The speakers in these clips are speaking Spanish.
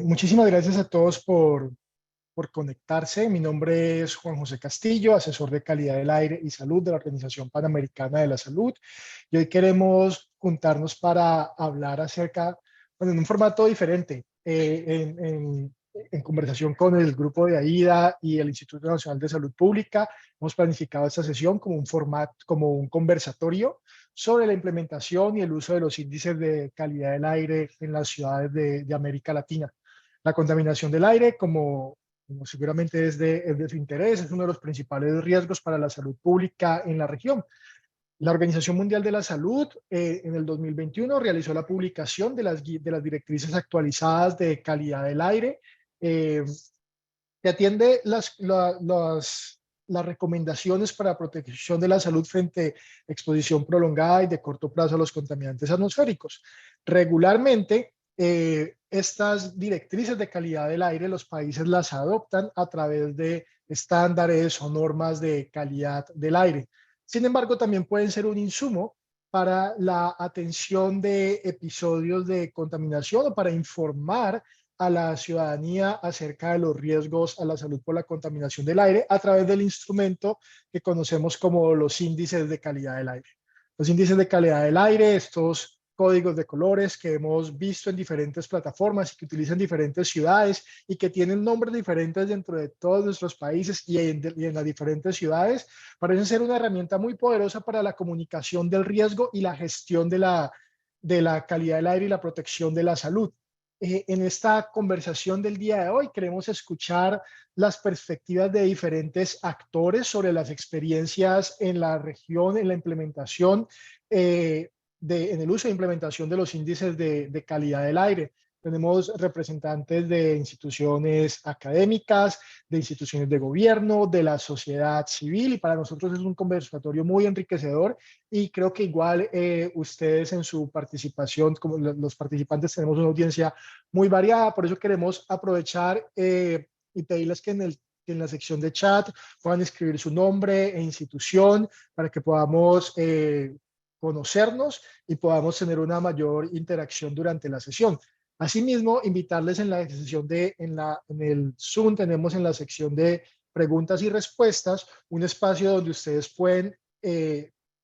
Muchísimas gracias a todos por conectarse. Mi nombre es Juan José Castillo, asesor de calidad del aire y salud de la Organización Panamericana de la Salud. Y hoy queremos juntarnos para hablar acerca, bueno, en un formato diferente, en conversación con el grupo de AIDA y el Instituto Nacional de Salud Pública. Hemos planificado esta sesión como un formato, como un conversatorio sobre la implementación y el uso de los índices de calidad del aire en las ciudades de América Latina. La contaminación del aire, como seguramente es de su interés, es uno de los principales riesgos para la salud pública en la región. La Organización Mundial de la Salud en el 2021 realizó la publicación de las directrices actualizadas de calidad del aire, eh, que atiende las recomendaciones para protección de la salud frente a exposición prolongada y de corto plazo a los contaminantes atmosféricos. Regularmente, estas directrices de calidad del aire los países las adoptan a través de estándares o normas de calidad del aire. Sin embargo, también pueden ser un insumo para la atención de episodios de contaminación o para informar a la ciudadanía acerca de los riesgos a la salud por la contaminación del aire a través del instrumento que conocemos como los índices de calidad del aire. Los índices de calidad del aire, estos códigos de colores que hemos visto en diferentes plataformas y que utilizan diferentes ciudades y que tienen nombres diferentes dentro de todos nuestros países y en las diferentes ciudades, parecen ser una herramienta muy poderosa para la comunicación del riesgo y la gestión de la calidad del aire y la protección de la salud. En esta conversación del día de hoy queremos escuchar las perspectivas de diferentes actores sobre las experiencias en la región, en la implementación, en el uso e implementación de los índices de calidad del aire. Tenemos representantes de instituciones académicas, de instituciones de gobierno, de la sociedad civil, y para nosotros es un conversatorio muy enriquecedor y creo que igual ustedes en su participación, como los participantes, tenemos una audiencia muy variada, por eso queremos aprovechar y pedirles que en la sección de chat puedan escribir su nombre e institución para que podamos conocernos y podamos tener una mayor interacción durante la sesión. Asimismo, invitarles en la sesión en el Zoom, tenemos en la sección de preguntas y respuestas un espacio donde ustedes pueden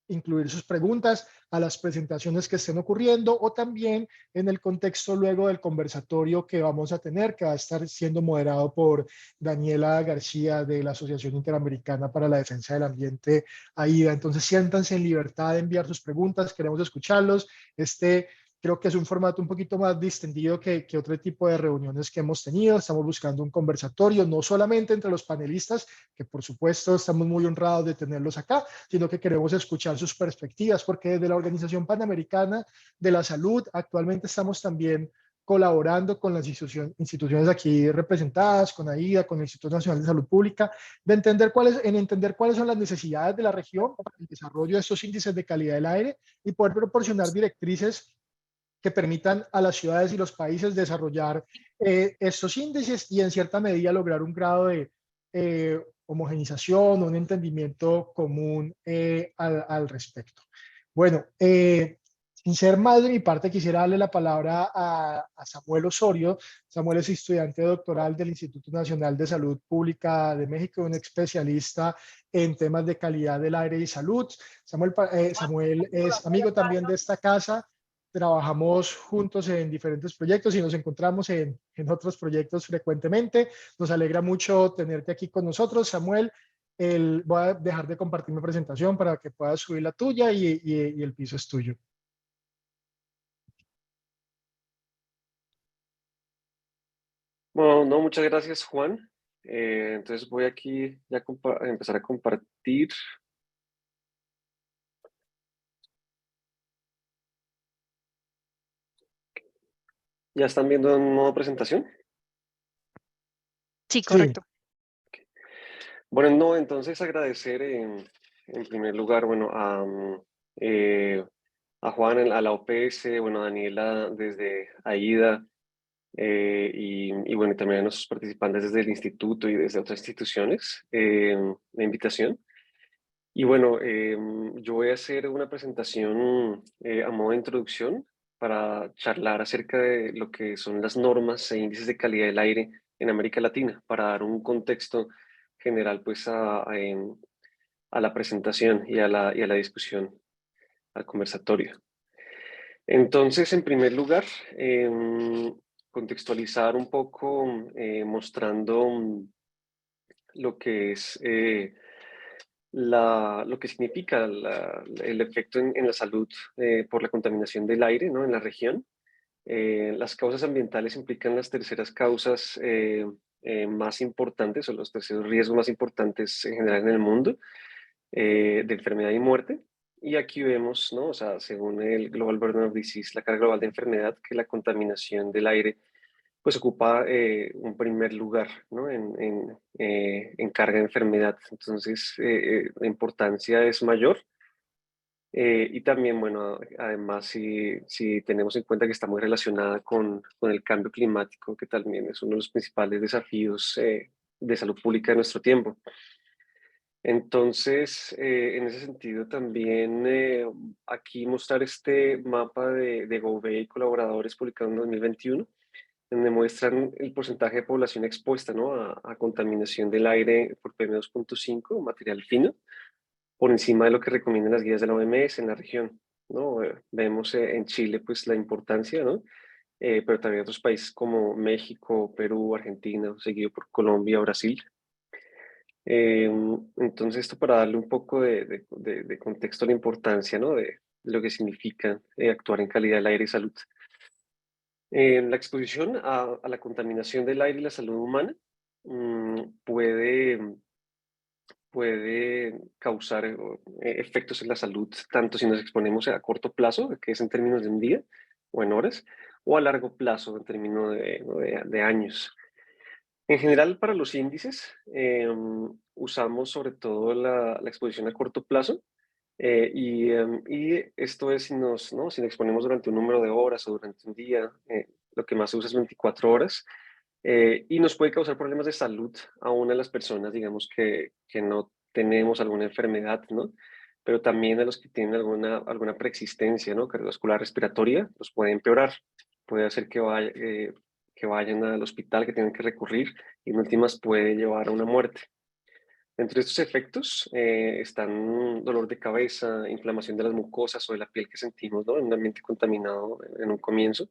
incluir sus preguntas a las presentaciones que estén ocurriendo o también en el contexto luego del conversatorio que vamos a tener, que va a estar siendo moderado por Daniela García de la Asociación Interamericana para la Defensa del Ambiente, AIDA. Entonces, siéntanse en libertad de enviar sus preguntas, queremos escucharlos. Creo que es un formato un poquito más distendido que otro tipo de reuniones que hemos tenido. Estamos buscando un conversatorio, no solamente entre los panelistas, que por supuesto estamos muy honrados de tenerlos acá, sino que queremos escuchar sus perspectivas, porque desde la Organización Panamericana de la Salud actualmente estamos también colaborando con las instituciones aquí representadas, con AIDA, con el Instituto Nacional de Salud Pública, en entender cuáles son las necesidades de la región para el desarrollo de estos índices de calidad del aire y poder proporcionar directrices que permitan a las ciudades y los países desarrollar estos índices y en cierta medida lograr un grado de homogenización, un entendimiento común al respecto. Bueno, sin ser más de mi parte, quisiera darle la palabra a Samuel Osorio. Samuel es estudiante doctoral del Instituto Nacional de Salud Pública de México, un especialista en temas de calidad del aire y salud. Samuel es amigo también de esta casa. Trabajamos juntos en diferentes proyectos y nos encontramos en otros proyectos frecuentemente. Nos alegra mucho tenerte aquí con nosotros, Samuel. Voy a dejar de compartir mi presentación para que puedas subir la tuya y el piso es tuyo. Bueno, no, muchas gracias, Juan. Entonces voy aquí ya a empezar a compartir. ¿Ya están viendo en modo presentación? Sí, Sí, correcto. Bueno, no, entonces agradecer en primer lugar, bueno, a Juan, a la OPS, bueno, a Daniela desde AIDA, y bueno, también a nuestros participantes desde el instituto y desde otras instituciones, la invitación. Y bueno, yo voy a hacer una presentación a modo de introducción para charlar acerca de lo que son las normas e índices de calidad del aire en América Latina, para dar un contexto general pues a la presentación y a la discusión, al conversatorio. Entonces, en primer lugar, contextualizar un poco mostrando lo que es lo que significa el efecto en la salud por la contaminación del aire, ¿no? En la región. Las causas ambientales implican las terceras causas más importantes o los terceros riesgos más importantes en general en el mundo de enfermedad y muerte. Y aquí vemos, ¿no? O sea, según el Global Burden of Disease, la carga global de enfermedad, que la contaminación del aire pues ocupa un primer lugar, ¿no? En carga de enfermedad. Entonces, la importancia es mayor. Y también, bueno, además, si tenemos en cuenta que está muy relacionada con el cambio climático, que también es uno de los principales desafíos de salud pública de nuestro tiempo. Entonces, en ese sentido, también aquí mostrar este mapa de GOVE y colaboradores publicado en 2021, donde muestran el porcentaje de población expuesta, ¿no? a contaminación del aire por PM2.5, material fino, por encima de lo que recomiendan las guías de la OMS en la región, ¿no? Vemos en Chile pues la importancia, ¿no? Pero también otros países como México, Perú, Argentina, seguido por Colombia, Brasil. Entonces esto para darle un poco de contexto a la importancia, ¿no? De lo que significa actuar en calidad del aire y salud. La exposición a la contaminación del aire y la salud humana puede causar efectos en la salud, tanto si nos exponemos a corto plazo, que es en términos de un día o en horas, o a largo plazo, en términos de años. En general, para los índices, usamos sobre todo la exposición a corto plazo, y esto es si ¿no? si nos exponemos durante un número de horas o durante un día, lo que más se usa es 24 horas, y nos puede causar problemas de salud a una de las personas, digamos, que no tenemos alguna enfermedad, ¿no? Pero también a los que tienen alguna preexistencia, ¿no? Cardiovascular respiratoria, los puede empeorar. Puede hacer que vayan al hospital, que tengan que recurrir, y en últimas puede llevar a una muerte. Entre estos efectos están dolor de cabeza, inflamación de las mucosas o de la piel que sentimos, ¿no? En un ambiente contaminado en un comienzo.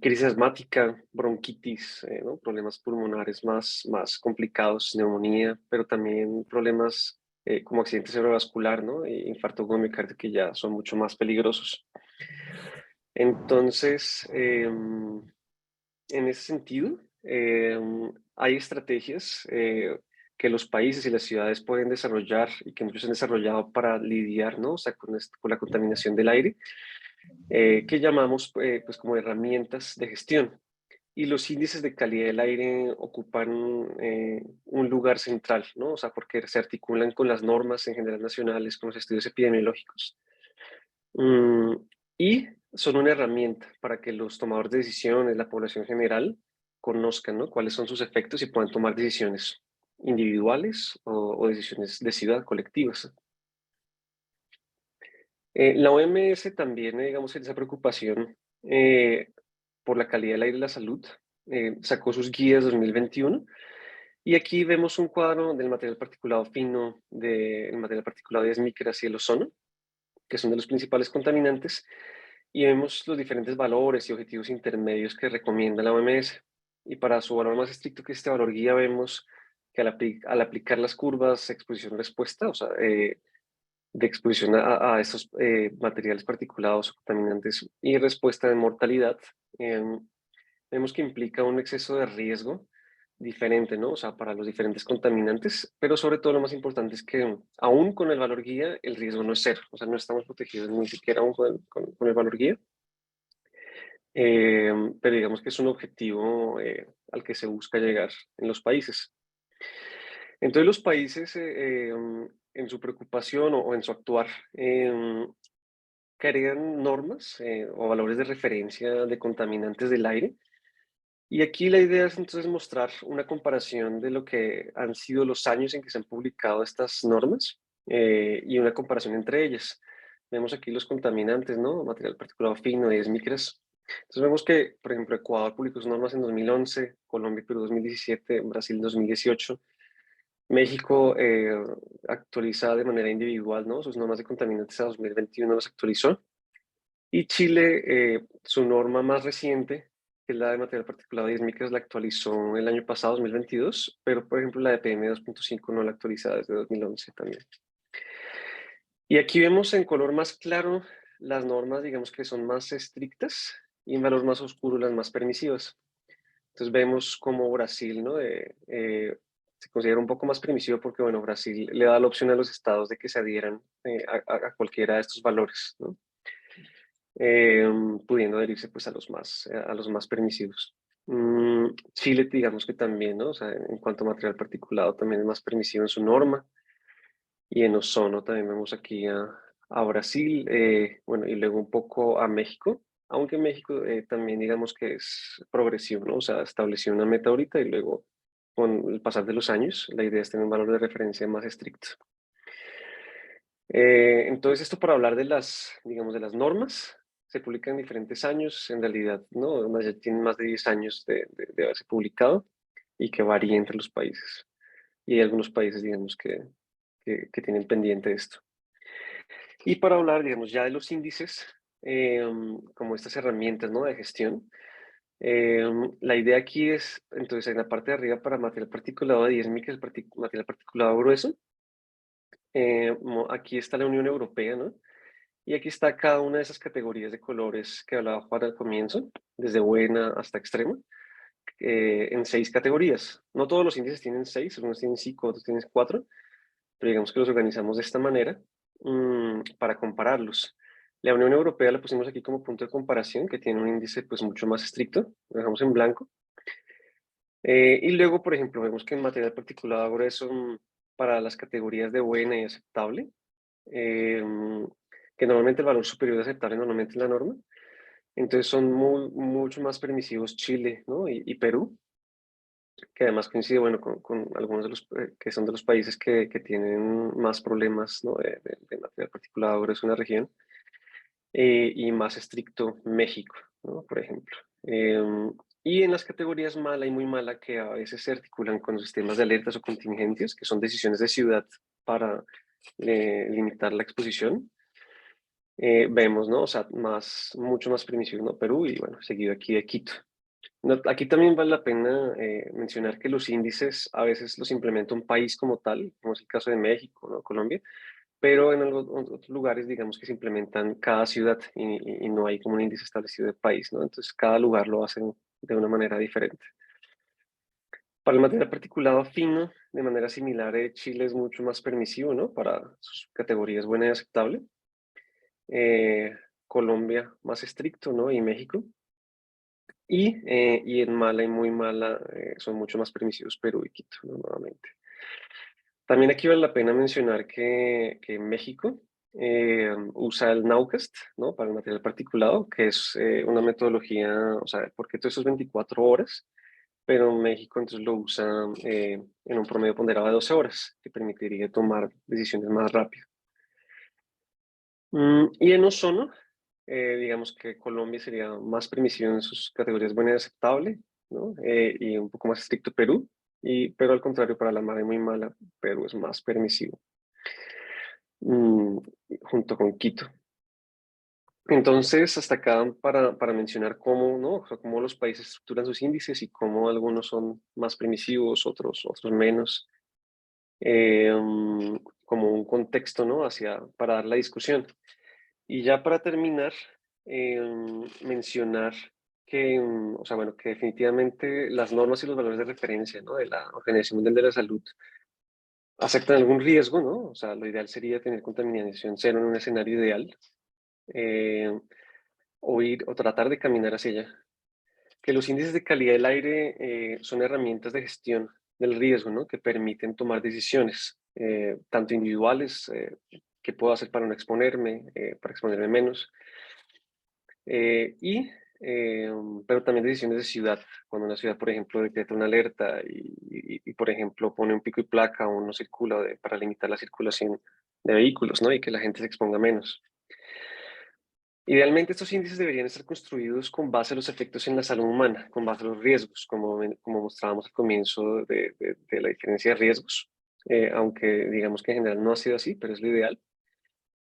Crisis asmática, bronquitis, ¿no? Problemas pulmonares más complicados, neumonía, pero también problemas como accidente cerebrovascular, ¿no? E infarto agudo de miocardio, que ya son mucho más peligrosos. Entonces, en ese sentido, hay estrategias que los países y las ciudades pueden desarrollar y que muchos han desarrollado para lidiar, ¿no? O sea, con la contaminación del aire, que llamamos pues como herramientas de gestión. Y los índices de calidad del aire ocupan un lugar central, ¿no? O sea, porque se articulan con las normas en general nacionales, con los estudios epidemiológicos. Mm, y son una herramienta para que los tomadores de decisiones, la población general, conozcan, ¿no? cuáles son sus efectos y puedan tomar decisiones individuales o decisiones de ciudad colectivas. La OMS también, digamos, en esa preocupación por la calidad del aire y la salud, sacó sus guías 2021 y aquí vemos un cuadro del material particulado fino, del material particulado 10 micras y el ozono, que son de los principales contaminantes, y vemos los diferentes valores y objetivos intermedios que recomienda la OMS. Y para su valor más estricto, que es este valor guía, vemos que al aplicar las curvas exposición-respuesta, o sea, de exposición a estos materiales particulados o contaminantes y respuesta de mortalidad, vemos que implica un exceso de riesgo diferente, ¿no? O sea, para los diferentes contaminantes, pero sobre todo lo más importante es que aún con el valor guía, el riesgo no es cero, o sea, no estamos protegidos ni siquiera aún con el valor guía, pero digamos que es un objetivo al que se busca llegar en los países. Entonces los países en su preocupación o en su actuar crean normas o valores de referencia de contaminantes del aire. Y aquí la idea es entonces mostrar una comparación de lo que han sido los años en que se han publicado estas normas y una comparación entre ellas. Vemos aquí los contaminantes, ¿no? Material particulado fino, 10 micras. Entonces vemos que, por ejemplo, Ecuador publicó sus normas en 2011, Colombia y Perú 2017, Brasil 2018. México actualiza de manera individual, ¿no? Sus normas de contaminantes a 2021 las actualizó. Y Chile, su norma más reciente, que es la de material particulado 10 micras, la actualizó el año pasado, 2022, pero por ejemplo la de PM2.5 no la actualiza desde 2011 también. Y aquí vemos en color más claro las normas, digamos que son más estrictas y en valor más oscuro las más permisivas. Entonces vemos como Brasil, ¿no? Se considera un poco más permisivo porque, bueno, Brasil le da la opción a los estados de que se adhieran a cualquiera de estos valores, ¿no? Eh, Pudiendo adherirse pues a los más permisivos. Chile, digamos que también, ¿no? O sea, en cuanto a material particulado, también es más permisivo en su norma. Y en ozono también vemos aquí a Brasil, bueno, y luego un poco a México, aunque México también digamos que es progresivo, ¿no? O sea, estableció una meta ahorita y luego con el pasar de los años, la idea es tener un valor de referencia más estricto. Entonces, esto para hablar de las, digamos, de las normas, se publican en diferentes años, en realidad, ¿no? Unas ya tienen más de 10 años de haberse publicado y que varía entre los países. Y hay algunos países, digamos, que tienen pendiente esto. Y para hablar, digamos, ya de los índices, como estas herramientas, ¿no? De gestión, la idea aquí es, entonces, en la parte de arriba para material particulado de 10 micras, material particulado grueso, aquí está la Unión Europea, ¿no? Y aquí está cada una de esas categorías de colores que hablaba Juan al comienzo, desde buena hasta extrema, en 6 categorías. No todos los índices tienen 6, algunos tienen 5, otros tienen 4, pero digamos que los organizamos de esta manera para compararlos. La Unión Europea la pusimos aquí como punto de comparación, que tiene un índice pues mucho más estricto, lo dejamos en blanco. Y luego, por ejemplo, vemos que en material particulado grueso, para las categorías de buena y aceptable, eh, que normalmente el valor superior de aceptable normalmente es la norma, entonces son mucho más permisivos Chile, ¿no? Y Perú, que además coincide, bueno, con algunos de los que son de los países que tienen más problemas, ¿no? De material particulado grueso en la región, y más estricto México, ¿no? Por ejemplo. Y en las categorías mala y muy mala, que a veces se articulan con los sistemas de alertas o contingencias, que son decisiones de ciudad para limitar la exposición, vemos, ¿no? O sea, mucho más permisivo, ¿no? Perú y, bueno, seguido aquí de Quito. Aquí también vale la pena mencionar que los índices a veces los implementa un país como tal, como es el caso de México, ¿no? Colombia, pero en otros lugares digamos que se implementan cada ciudad y no hay como un índice establecido de país, ¿no? Entonces cada lugar lo hace de una manera diferente. Para el material particulado fino, de manera similar, Chile es mucho más permisivo, ¿no? Para sus categorías buena y aceptable. Eh, Colombia más estricto, ¿no? Y México. Y en mala y muy mala son mucho más permisivos Perú y Quito, ¿no? Nuevamente. También aquí vale la pena mencionar que México usa el Nowcast, ¿no? Para el material particulado, que es una metodología, o sea, porque todo eso es 24 horas, pero México entonces lo usa en un promedio ponderado de 12 horas, que permitiría tomar decisiones más rápido. Y en ozono, digamos que Colombia sería más permisivo en sus categorías buena y aceptable, ¿no? Y un poco más estricto Perú, pero al contrario, para la mala y muy mala, Perú es más permisivo, mm, junto con Quito. Entonces, hasta acá para mencionar cómo, ¿no? O sea, cómo los países estructuran sus índices y cómo algunos son más permisivos, otros menos, como un contexto, ¿no? Para dar la discusión. Y ya para terminar, mencionar que, o sea, bueno, que definitivamente las normas y los valores de referencia, ¿no? De la Organización Mundial de la Salud aceptan algún riesgo, ¿no? O sea, lo ideal sería tener contaminación cero en un escenario ideal, eh, o tratar de caminar hacia allá. Que los índices de calidad del aire son herramientas de gestión del riesgo, ¿no? Que permiten tomar decisiones, tanto individuales, qué puedo hacer para no exponerme, para exponerme menos, Eh, y, eh, pero también decisiones de ciudad. Cuando una ciudad, por ejemplo, decreta una alerta por ejemplo, pone un pico y placa o no circula para limitar la circulación de vehículos, ¿no? Y que la gente se exponga menos. Idealmente estos índices deberían estar construidos con base a los efectos en la salud humana, con base a los riesgos, como mostrábamos al comienzo de la diferencia de riesgos, aunque digamos que en general no ha sido así, pero es lo ideal.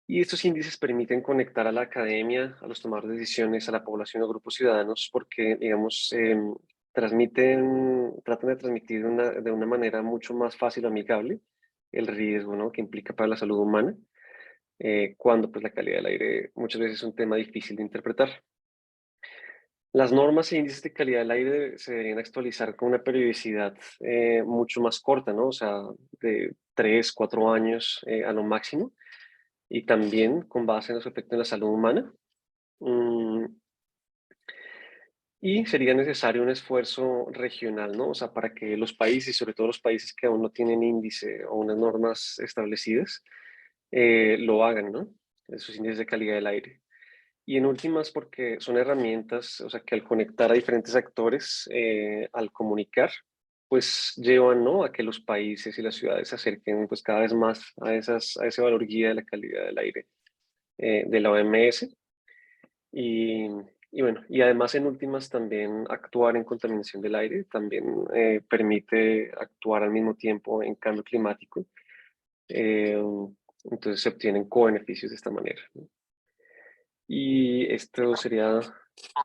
Y estos índices permiten conectar a la academia, a los tomadores de decisiones, a la población o grupos ciudadanos, porque, digamos, tratan de transmitir de una manera mucho más fácil o amigable el riesgo, ¿no?, que implica para la salud humana, cuando pues la calidad del aire muchas veces es un tema difícil de interpretar. Las normas e índices de calidad del aire se deberían actualizar con una periodicidad mucho más corta, ¿no? O sea, de 3, 4 años a lo máximo, y también con base en los efectos en la salud humana. Mm, y sería necesario un esfuerzo regional, ¿no? O sea, para que los países, sobre todo los países que aún no tienen índice o unas normas establecidas, lo hagan, ¿no? Esos índices de calidad del aire. Y en últimas, porque son herramientas, o sea, que al conectar a diferentes actores, al comunicar, pues llevan, ¿no?, a que los países y las ciudades se acerquen pues cada vez más a ese valor guía de la calidad del aire de la OMS. Y, y bueno, y además en últimas también actuar en contaminación del aire también permite actuar al mismo tiempo en cambio climático. Eh, entonces se obtienen co-beneficios de esta manera, ¿no? Y esto sería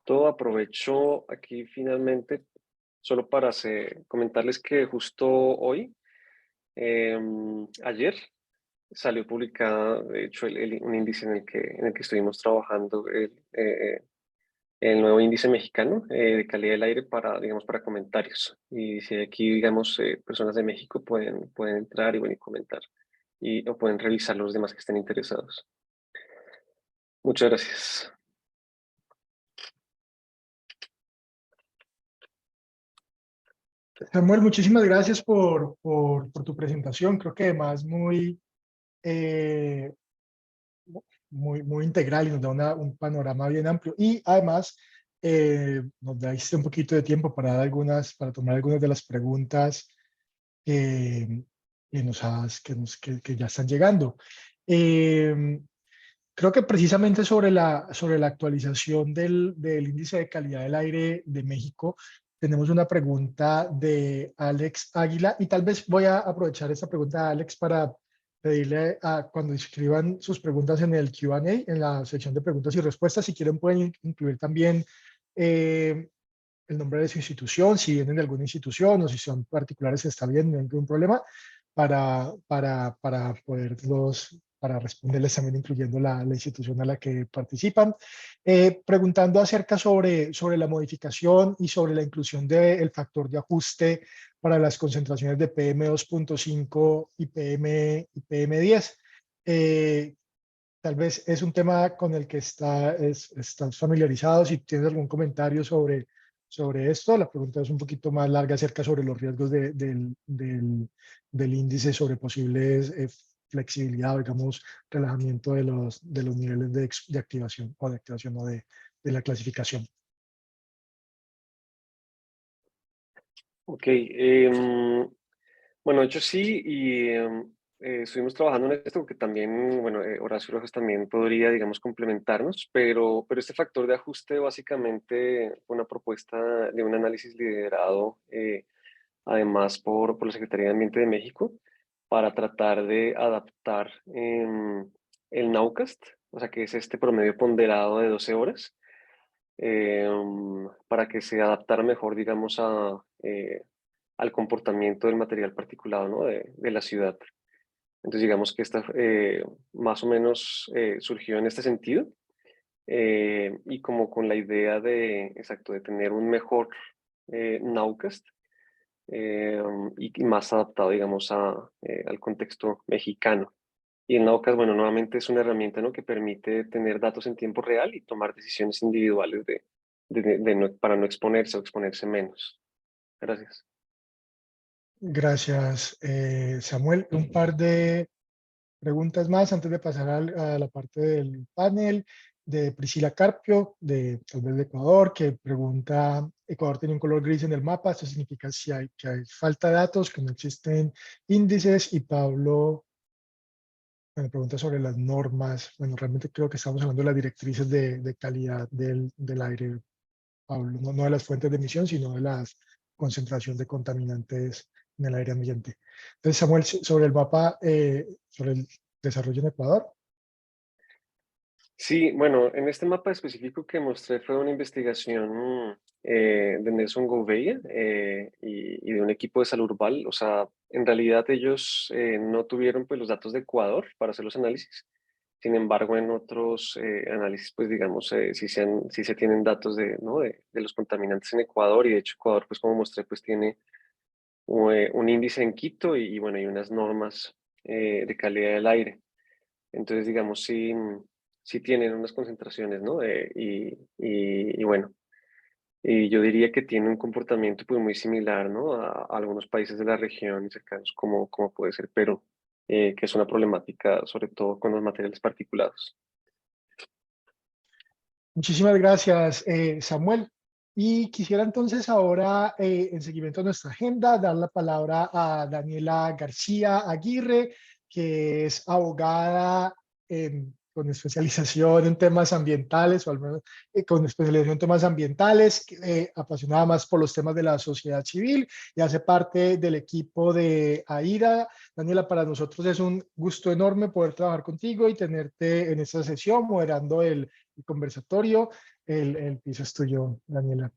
todo. Aprovecho aquí finalmente solo para comentarles que justo hoy, ayer, salió publicada, de hecho, un índice en el que estuvimos trabajando, el nuevo índice mexicano de calidad del aire para, digamos, para comentarios. Y si aquí, digamos, personas de México pueden entrar y, bueno, y comentar, o pueden revisar los demás que estén interesados. Muchas gracias. Samuel, muchísimas gracias por tu presentación. Creo que además eh, muy integral y nos da un panorama bien amplio. Y además nos diste un poquito de tiempo para tomar algunas de las preguntas que, que ya están llegando. Eh, Creo que precisamente sobre la actualización del índice de calidad del aire de México, tenemos una pregunta de Alex Águila y tal vez voy a aprovechar esta pregunta de Alex para pedirle a cuando escriban sus preguntas en el Q&A, en la sección de preguntas y respuestas, si quieren pueden incluir también eh, el nombre de su institución, si vienen de alguna institución o si son particulares, está bien, no hay ningún problema, para poderlos, para responderles también incluyendo la institución a la que participan. Preguntando acerca sobre la modificación y sobre la inclusión del factor de ajuste para las concentraciones de PM2.5 y PM10. Tal vez es un tema con el que estás familiarizado. Si tienes algún comentario sobre esto, la pregunta es un poquito más larga acerca sobre los riesgos del índice, sobre posibles flexibilidad o, digamos, relajamiento de los niveles de activación o de activación o de la clasificación. Ok, bueno, de hecho sí, y estuvimos trabajando en esto porque también, bueno, Horacio Rojas también podría, digamos, complementarnos, pero este factor de ajuste básicamente fue una propuesta de un análisis liderado además por la Secretaría de Ambiente de México para tratar de adaptar el Nowcast, o sea, que es este promedio ponderado de 12 horas, para que se adaptara mejor, digamos, al comportamiento del material particulado, ¿no?, de la ciudad. Entonces, digamos que esta más o menos surgió en este sentido, y como con la idea exacto, de tener un mejor Nowcast, y más adaptado, digamos, al contexto mexicano. Y el Nowcast, bueno, nuevamente es una herramienta, ¿no?, que permite tener datos en tiempo real y tomar decisiones individuales para no exponerse o exponerse menos. Gracias. Gracias, Samuel. Un par de preguntas más antes de pasar a la parte del panel de Priscila Carpio, tal vez de Ecuador, que pregunta: Ecuador tiene un color gris en el mapa, esto significa que hay falta de datos, que no existen índices. Y Pablo Bueno, pregunta sobre las normas. Bueno, realmente creo que estamos hablando de las directrices de calidad del aire, Pablo, no de las fuentes de emisión, sino de la concentración de contaminantes en el aire ambiente. Entonces, Samuel, sobre el mapa, sobre el desarrollo en Ecuador. Sí, bueno, en este mapa específico que mostré fue una investigación de Nelson Gouveia y de un equipo de Salud Urbal. O sea, en realidad ellos no tuvieron pues, los datos de Ecuador para hacer los análisis. Sin embargo, en otros análisis, pues digamos, sí se tienen datos de, ¿no? de los contaminantes en Ecuador y de hecho Ecuador, pues como mostré, pues tiene un índice en Quito y bueno, y unas normas de calidad del aire. Entonces, digamos, sí, sí tienen unas concentraciones, ¿no? Y bueno, y yo diría que tiene un comportamiento pues, muy similar, ¿no? A algunos países de la región cercanos, como puede ser Perú, que es una problemática sobre todo con los materiales particulados. Muchísimas gracias, Samuel. Y quisiera entonces ahora, en seguimiento a nuestra agenda, dar la palabra a Daniela García Aguirre, que es abogada con especialización en temas ambientales, o al menos con especialización en temas ambientales, apasionada más por los temas de la sociedad civil y hace parte del equipo de AIDA. Daniela, para nosotros es un gusto enorme poder trabajar contigo y tenerte en esta sesión moderando el conversatorio. El piso es tuyo, Daniela.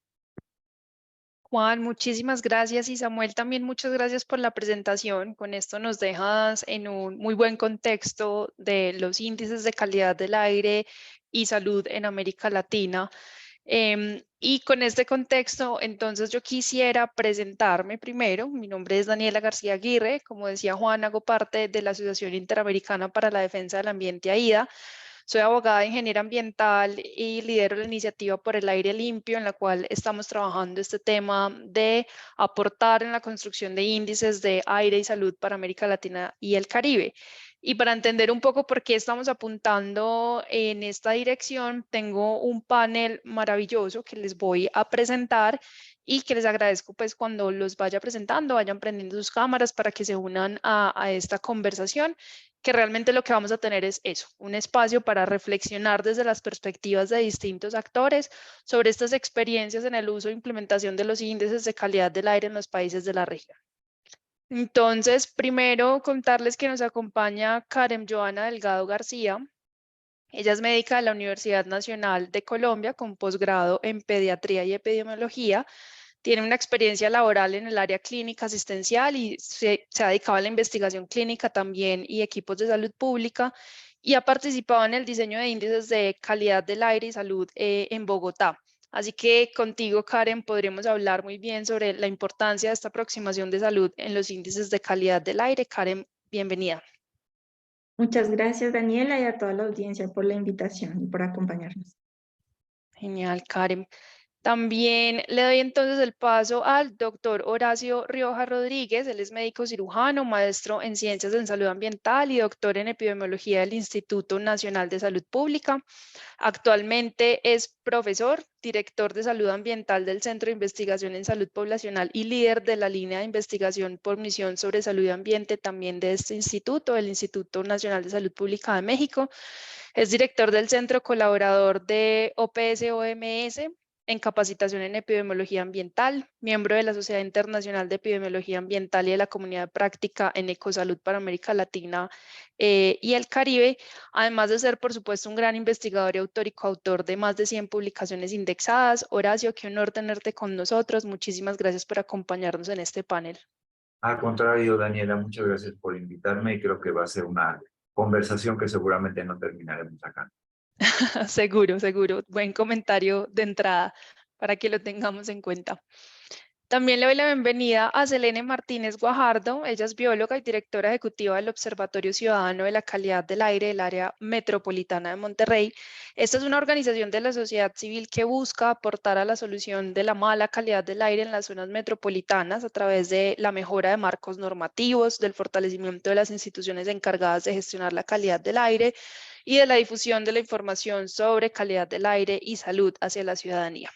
Juan, muchísimas gracias y Samuel también muchas gracias por la presentación. Con esto nos dejas en un muy buen contexto de los índices de calidad del aire y salud en América Latina. Y con este contexto, entonces yo quisiera presentarme primero. Mi nombre es Daniela García Aguirre. Como decía Juan, hago parte de la Asociación Interamericana para la Defensa del Ambiente, AIDA. Soy abogada, ingeniera ambiental y lidero la iniciativa por el aire limpio, en la cual estamos trabajando este tema de aportar en la construcción de índices de aire y salud para América Latina y el Caribe. Y para entender un poco por qué estamos apuntando en esta dirección, tengo un panel maravilloso que les voy a presentar y que les agradezco pues cuando los vaya presentando, vayan prendiendo sus cámaras para que se unan a esta conversación, que realmente lo que vamos a tener es eso, un espacio para reflexionar desde las perspectivas de distintos actores sobre estas experiencias en el uso e implementación de los índices de calidad del aire en los países de la región. Entonces, primero contarles que nos acompaña Karen Joana Delgado García. Ella es médica de la Universidad Nacional de Colombia con posgrado en pediatría y epidemiología. Tiene una experiencia laboral en el área clínica asistencial y se ha dedicado a la investigación clínica también y equipos de salud pública y ha participado en el diseño de índices de calidad del aire y salud en Bogotá. Así que contigo, Karen, podremos hablar muy bien sobre la importancia de esta aproximación de salud en los índices de calidad del aire. Karen, bienvenida. Muchas gracias, Daniela, y a toda la audiencia por la invitación y por acompañarnos. Genial, Karen. También le doy entonces el paso al doctor Horacio Rioja Rodríguez. Él es médico cirujano, maestro en ciencias en salud ambiental y doctor en epidemiología del Instituto Nacional de Salud Pública. Actualmente es profesor, director de salud ambiental del Centro de Investigación en Salud Poblacional y líder de la línea de investigación por misión sobre salud y ambiente también de este instituto, el Instituto Nacional de Salud Pública de México. Es director del Centro Colaborador de OPS-OMS en capacitación en epidemiología ambiental, miembro de la Sociedad Internacional de Epidemiología Ambiental y de la Comunidad de Práctica en Ecosalud para América Latina y el Caribe, además de ser, por supuesto, un gran investigador y autor y coautor de más de 100 publicaciones indexadas. Horacio, qué honor tenerte con nosotros. Muchísimas gracias por acompañarnos en este panel. Al contrario, Daniela, muchas gracias por invitarme y creo que va a ser una conversación que seguramente no terminaremos acá. Seguro, seguro. Buen comentario de entrada para que lo tengamos en cuenta. También le doy la bienvenida a Selene Martínez Guajardo. Ella es bióloga y directora ejecutiva del Observatorio Ciudadano de la Calidad del Aire del Área Metropolitana de Monterrey. Esta es una organización de la sociedad civil que busca aportar a la solución de la mala calidad del aire en las zonas metropolitanas a través de la mejora de marcos normativos, del fortalecimiento de las instituciones encargadas de gestionar la calidad del aire y de la difusión de la información sobre calidad del aire y salud hacia la ciudadanía.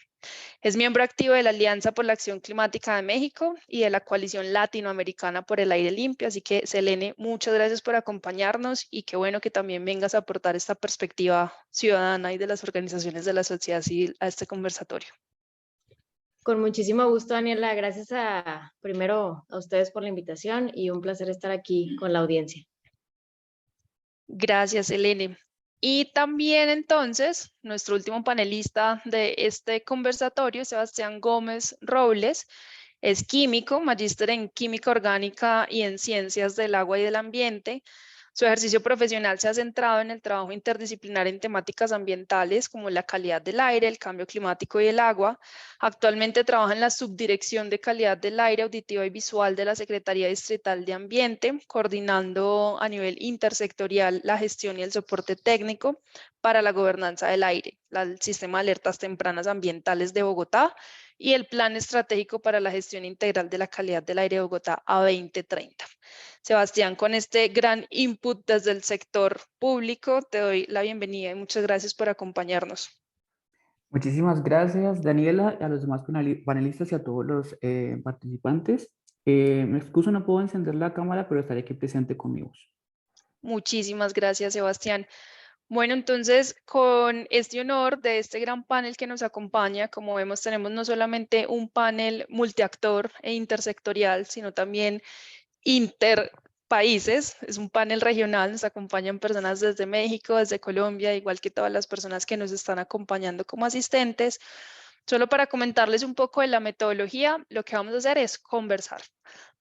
Es miembro activo de la Alianza por la Acción Climática de México y de la Coalición Latinoamericana por el Aire Limpio. Así que, Selene, muchas gracias por acompañarnos y qué bueno que también vengas a aportar esta perspectiva ciudadana y de las organizaciones de la sociedad civil a este conversatorio. Con muchísimo gusto, Daniela. Gracias primero a ustedes por la invitación y un placer estar aquí con la audiencia. Gracias, Selene. Y también entonces, nuestro último panelista de este conversatorio, Sebastián Gómez Robles, es químico, magíster en química orgánica y en ciencias del agua y del ambiente. Su ejercicio profesional se ha centrado en el trabajo interdisciplinar en temáticas ambientales como la calidad del aire, el cambio climático y el agua. Actualmente trabaja en la Subdirección de Calidad del Aire Auditiva y Visual de la Secretaría Distrital de Ambiente, coordinando a nivel intersectorial la gestión y el soporte técnico para la gobernanza del aire, el Sistema de Alertas Tempranas Ambientales de Bogotá y el Plan Estratégico para la Gestión Integral de la Calidad del Aire de Bogotá a 2030. Sebastián, con este gran input desde el sector público, te doy la bienvenida y muchas gracias por acompañarnos. Muchísimas gracias, Daniela, a los demás panelistas y a todos los participantes. Me excuso, no puedo encender la cámara, pero estaré aquí presente conmigo. Muchísimas gracias, Sebastián. Bueno, entonces, con este honor de este gran panel que nos acompaña, como vemos, tenemos no solamente un panel multiactor e intersectorial, sino también interpaíses. Es un panel regional, nos acompañan personas desde México, desde Colombia, igual que todas las personas que nos están acompañando como asistentes. Solo para comentarles un poco de la metodología, lo que vamos a hacer es conversar.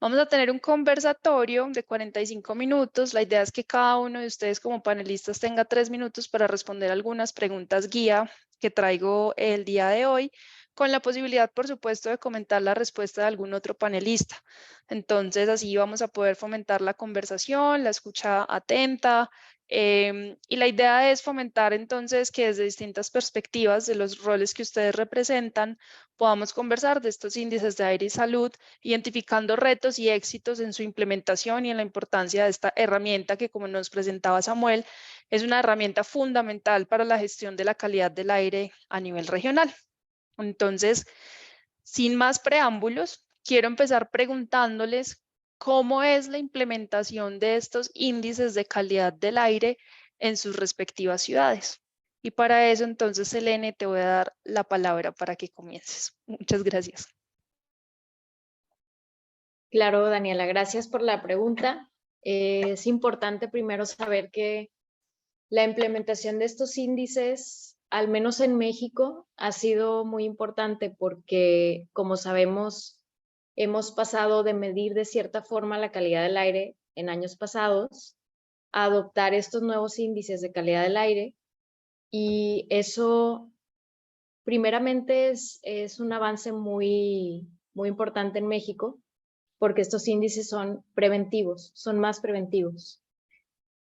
Vamos a tener un conversatorio de 45 minutos. La idea es que cada uno de ustedes como panelistas tenga 3 minutos para responder algunas preguntas guía que traigo el día de hoy, con la posibilidad, por supuesto, de comentar la respuesta de algún otro panelista. Entonces, así vamos a poder fomentar la conversación, la escucha atenta, y la idea es fomentar entonces que desde distintas perspectivas de los roles que ustedes representan, podamos conversar de estos índices de aire y salud, identificando retos y éxitos en su implementación y en la importancia de esta herramienta que, como nos presentaba Samuel, es una herramienta fundamental para la gestión de la calidad del aire a nivel regional. Entonces, sin más preámbulos, quiero empezar preguntándoles cómo es la implementación de estos índices de calidad del aire en sus respectivas ciudades. Y para eso, entonces, Selene, te voy a dar la palabra para que comiences. Muchas gracias. Claro, Daniela, gracias por la pregunta. Es importante primero saber que la implementación de estos índices, al menos en México, ha sido muy importante porque, como sabemos, hemos pasado de medir de cierta forma la calidad del aire en años pasados a adoptar estos nuevos índices de calidad del aire, y eso primeramente es un avance muy importante en México porque estos índices son preventivos, son más preventivos.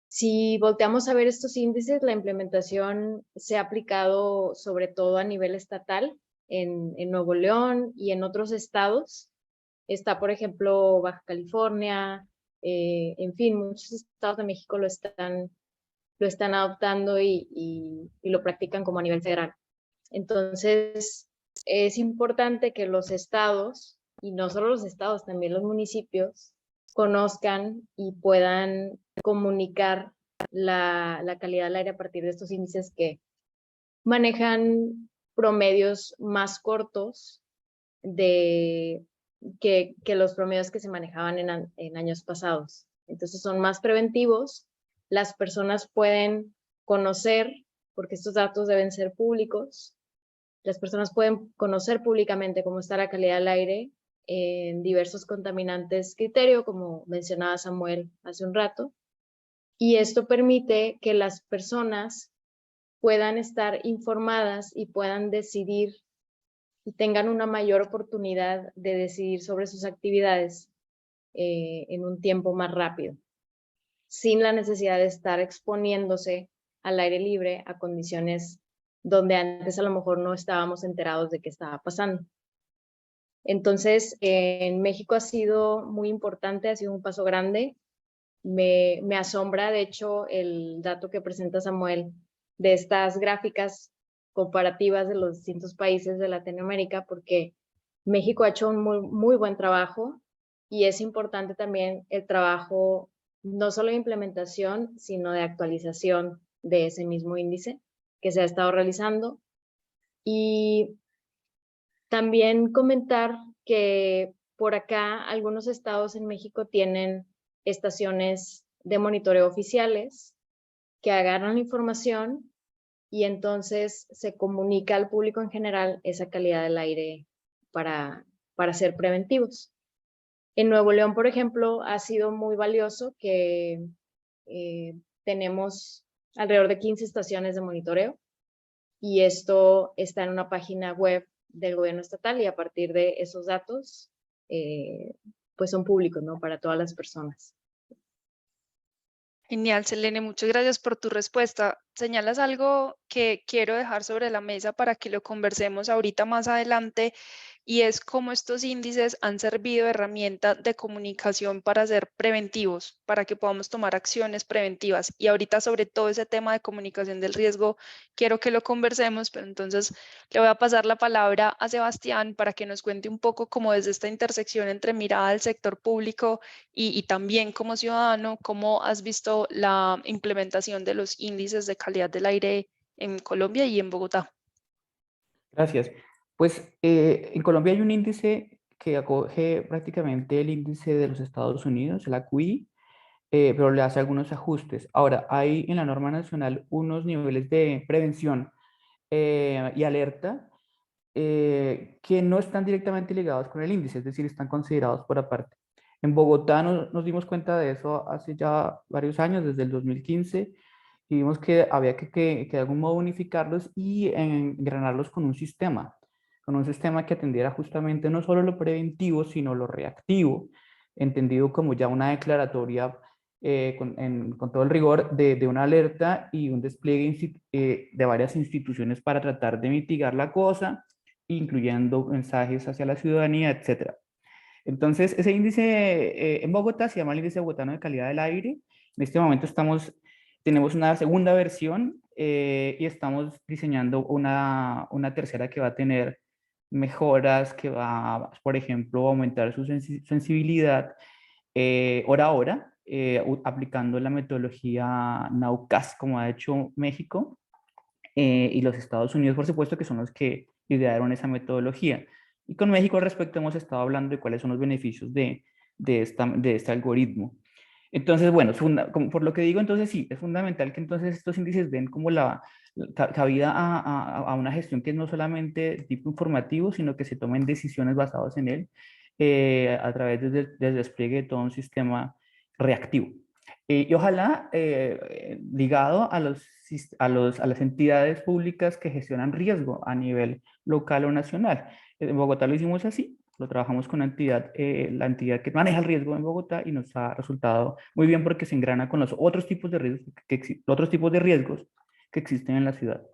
Si volteamos a ver estos índices, la implementación se ha aplicado sobre todo a nivel estatal en Nuevo León y en otros estados. Está, por ejemplo, Baja California, en fin, muchos estados de México lo están adoptando y lo practican como a nivel federal. Entonces, es importante que los estados, y no solo los estados, también los municipios, conozcan y puedan comunicar la calidad del aire a partir de estos índices que manejan promedios más cortos que los promedios que se manejaban en años pasados. Entonces son más preventivos, las personas pueden conocer, porque estos datos deben ser públicos, las personas pueden conocer públicamente cómo está la calidad del aire en diversos contaminantes criterio, como mencionaba Samuel hace un rato, y esto permite que las personas puedan estar informadas y puedan decidir y tengan una mayor oportunidad de decidir sobre sus actividades en un tiempo más rápido, sin la necesidad de estar exponiéndose al aire libre a condiciones donde antes a lo mejor no estábamos enterados de qué estaba pasando. Entonces, en México ha sido muy importante, ha sido un paso grande. Me asombra, de hecho, el dato que presenta Samuel de estas gráficas comparativas de los distintos países de Latinoamérica, porque México ha hecho un muy buen trabajo y es importante también el trabajo no solo de implementación, sino de actualización de ese mismo índice que se ha estado realizando. Y también comentar que por acá algunos estados en México tienen estaciones de monitoreo oficiales que agarran la información y entonces se comunica al público en general esa calidad del aire para ser preventivos. En Nuevo León, por ejemplo, ha sido muy valioso que tenemos alrededor de 15 estaciones de monitoreo y esto está en una página web del gobierno estatal y a partir de esos datos pues son públicos, ¿no? Para todas las personas. Genial, Selene, muchas gracias por tu respuesta. Señalas algo que quiero dejar sobre la mesa para que lo conversemos ahorita más adelante y es cómo estos índices han servido de herramienta de comunicación para ser preventivos, para que podamos tomar acciones preventivas. Y ahorita sobre todo ese tema de comunicación del riesgo, quiero que lo conversemos, pero entonces le voy a pasar la palabra a Sebastián para que nos cuente un poco cómo desde esta intersección entre mirada del sector público y también como ciudadano, cómo has visto la implementación de los índices de calidad del aire en Colombia y en Bogotá. Gracias. Pues en Colombia hay un índice que acoge prácticamente el índice de los Estados Unidos, el AQI, pero le hace algunos ajustes. Ahora, hay en la norma nacional unos niveles de prevención y alerta que no están directamente ligados con el índice, es decir, están considerados por aparte. En Bogotá nos dimos cuenta de eso hace ya varios años, desde el 2015, y vimos que había que de algún modo unificarlos y engranarlos con un sistema que atendiera justamente no solo lo preventivo, sino lo reactivo, entendido como ya una declaratoria con todo el rigor de una alerta y un despliegue de varias instituciones para tratar de mitigar la cosa, incluyendo mensajes hacia la ciudadanía, etc. Entonces, ese índice en Bogotá se llama el Índice Bogotano de Calidad del Aire. En este momento tenemos una segunda versión y estamos diseñando una tercera que va a tener mejoras, que va, por ejemplo, a aumentar su sensibilidad hora a hora, aplicando la metodología NAUCAS, como ha hecho México y los Estados Unidos, por supuesto, que son los que idearon esa metodología. Y con México al respecto hemos estado hablando de cuáles son los beneficios de este algoritmo. Entonces, bueno, por lo que digo, entonces sí, es fundamental que entonces estos índices den como la cabida a una gestión que es no solamente de tipo informativo, sino que se tomen decisiones basadas en él a través del despliegue de todo un sistema reactivo. Y ojalá ligado a las entidades públicas que gestionan riesgo a nivel local o nacional. En Bogotá lo hicimos así, lo trabajamos con la entidad que maneja el riesgo en Bogotá y nos ha resultado muy bien porque se engrana con los otros tipos de riesgos que existen en la ciudad.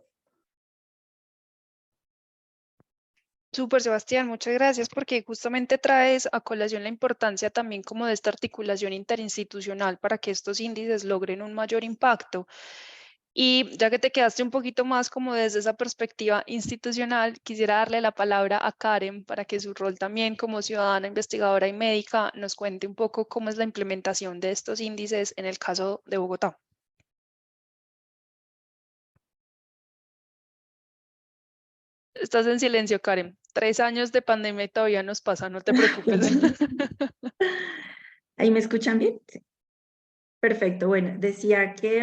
Súper, Sebastián, muchas gracias porque justamente traes a colación la importancia también como de esta articulación interinstitucional para que estos índices logren un mayor impacto. Y ya que te quedaste un poquito más como desde esa perspectiva institucional, quisiera darle la palabra a Karen para que su rol también como ciudadana, investigadora y médica nos cuente un poco cómo es la implementación de estos índices en el caso de Bogotá. Estás en silencio, Karen. 3 años de pandemia y todavía nos pasa, no te preocupes. ¿Ahí me escuchan bien? Sí. Perfecto, bueno, decía que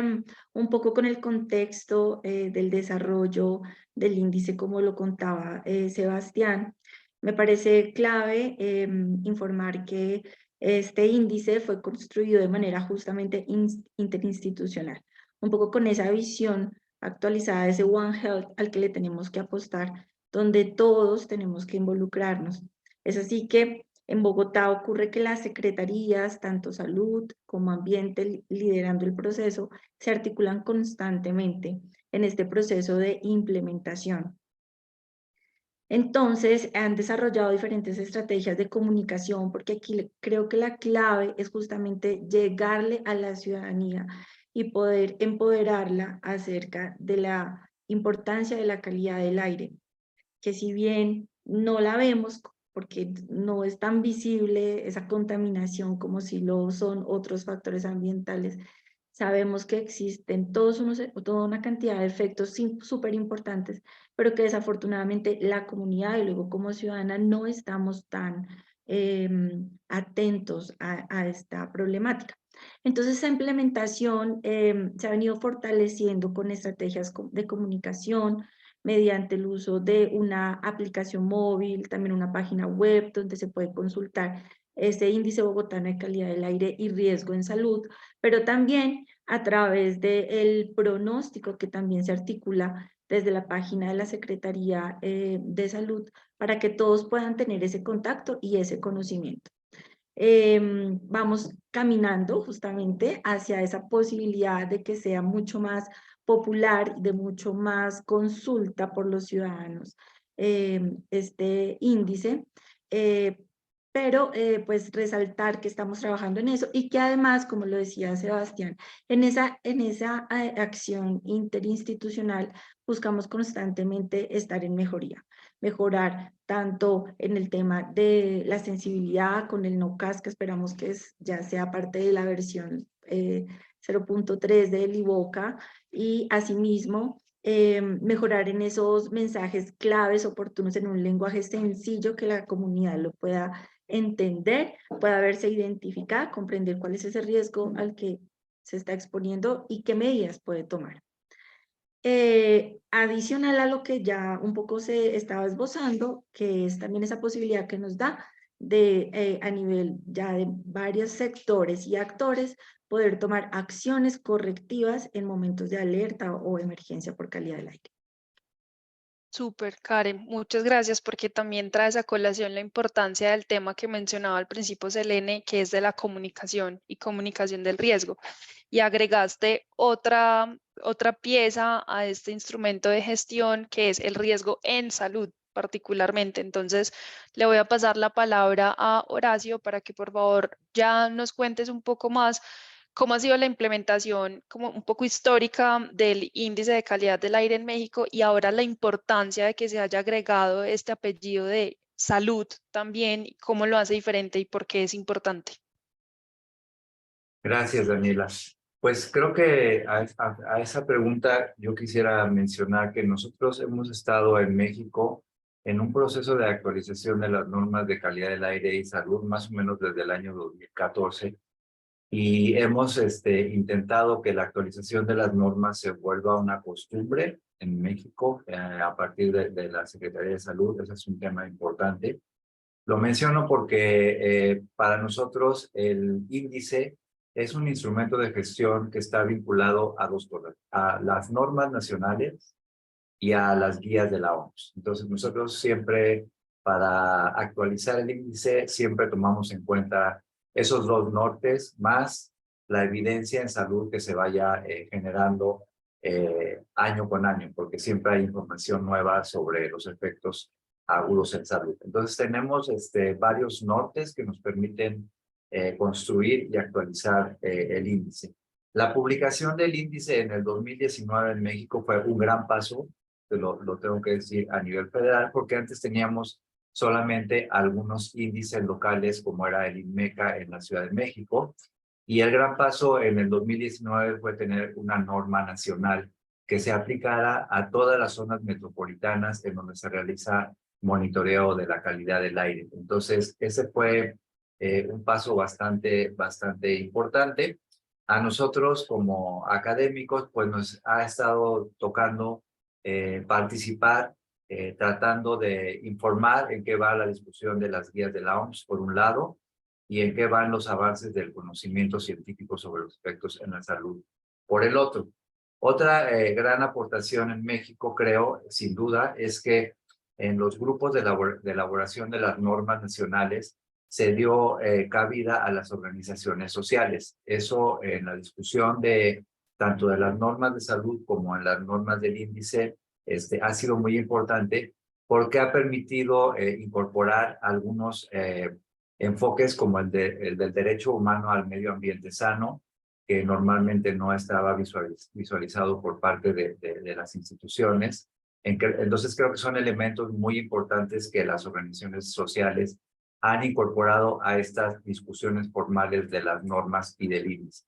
un poco con el contexto del desarrollo del índice, como lo contaba Sebastián, me parece clave informar que este índice fue construido de manera justamente interinstitucional, un poco con esa visión actualizada de ese One Health al que le tenemos que apostar, donde todos tenemos que involucrarnos. Es así que en Bogotá ocurre que las secretarías, tanto salud como ambiente, liderando el proceso, se articulan constantemente en este proceso de implementación. Entonces, han desarrollado diferentes estrategias de comunicación, porque aquí creo que la clave es justamente llegarle a la ciudadanía y poder empoderarla acerca de la importancia de la calidad del aire, que si bien no la vemos porque no es tan visible esa contaminación como si lo son otros factores ambientales, sabemos que existen toda una cantidad de efectos súper importantes, pero que desafortunadamente la comunidad y luego como ciudadana no estamos tan atentos a esta problemática. Entonces, esa implementación se ha venido fortaleciendo con estrategias de comunicación, mediante el uso de una aplicación móvil, también una página web donde se puede consultar ese índice bogotano de calidad del aire y riesgo en salud, pero también a través del pronóstico que también se articula desde la página de la Secretaría de Salud para que todos puedan tener ese contacto y ese conocimiento. Vamos caminando justamente hacia esa posibilidad de que sea mucho más popular, de mucho más consulta por los ciudadanos este índice, pero pues resaltar que estamos trabajando en eso y que además, como lo decía Sebastián, en esa acción interinstitucional buscamos constantemente estar en mejoría. Mejorar tanto en el tema de la sensibilidad con el NOCAS, que esperamos que ya sea parte de la versión 0.3 del IVOCA, y asimismo mejorar en esos mensajes claves oportunos en un lenguaje sencillo que la comunidad lo pueda entender, pueda verse identificada, comprender cuál es ese riesgo al que se está exponiendo y qué medidas puede tomar. Adicional a lo que ya un poco se estaba esbozando, que es también esa posibilidad que nos da de a nivel ya de varios sectores y actores poder tomar acciones correctivas en momentos de alerta o emergencia por calidad del aire. Súper, Karen, muchas gracias porque también traes a colación la importancia del tema que mencionaba al principio Selene, que es de la comunicación y comunicación del riesgo. Y agregaste otra pieza a este instrumento de gestión que es el riesgo en salud particularmente. Entonces, le voy a pasar la palabra a Horacio para que por favor ya nos cuentes un poco más cómo ha sido la implementación como un poco histórica del índice de calidad del aire en México y ahora la importancia de que se haya agregado este apellido de salud también, cómo lo hace diferente y por qué es importante. Gracias, Daniela. Pues creo que a esa pregunta yo quisiera mencionar que nosotros hemos estado en México en un proceso de actualización de las normas de calidad del aire y salud más o menos desde el año 2014 y hemos intentado que la actualización de las normas se vuelva una costumbre en México a partir de la Secretaría de Salud. Ese es un tema importante. Lo menciono porque para nosotros el índice es un instrumento de gestión que está vinculado a dos cosas, a las normas nacionales y a las guías de la OMS. Entonces nosotros siempre, para actualizar el índice, siempre tomamos en cuenta esos dos nortes, más la evidencia en salud que se vaya generando año con año, porque siempre hay información nueva sobre los efectos agudos en salud. Entonces tenemos varios nortes que nos permiten construir y actualizar el índice. La publicación del índice en el 2019 en México fue un gran paso, lo tengo que decir, a nivel federal, porque antes teníamos solamente algunos índices locales, como era el INMECA en la Ciudad de México, y el gran paso en el 2019 fue tener una norma nacional que se aplicara a todas las zonas metropolitanas en donde se realiza monitoreo de la calidad del aire. Entonces, ese fue un paso bastante importante. A nosotros como académicos, pues nos ha estado tocando participar, tratando de informar en qué va la discusión de las guías de la OMS, por un lado, y en qué van los avances del conocimiento científico sobre los efectos en la salud, por el otro. Otra gran aportación en México, creo, sin duda, es que en los grupos de elaboración de las normas nacionales se dio cabida a las organizaciones sociales. Eso en la discusión de tanto de las normas de salud como en las normas del índice ha sido muy importante porque ha permitido incorporar algunos enfoques como el del derecho humano al medio ambiente sano, que normalmente no estaba visualizado por parte de las instituciones. Entonces creo que son elementos muy importantes que las organizaciones sociales han incorporado a estas discusiones formales de las normas y del índice.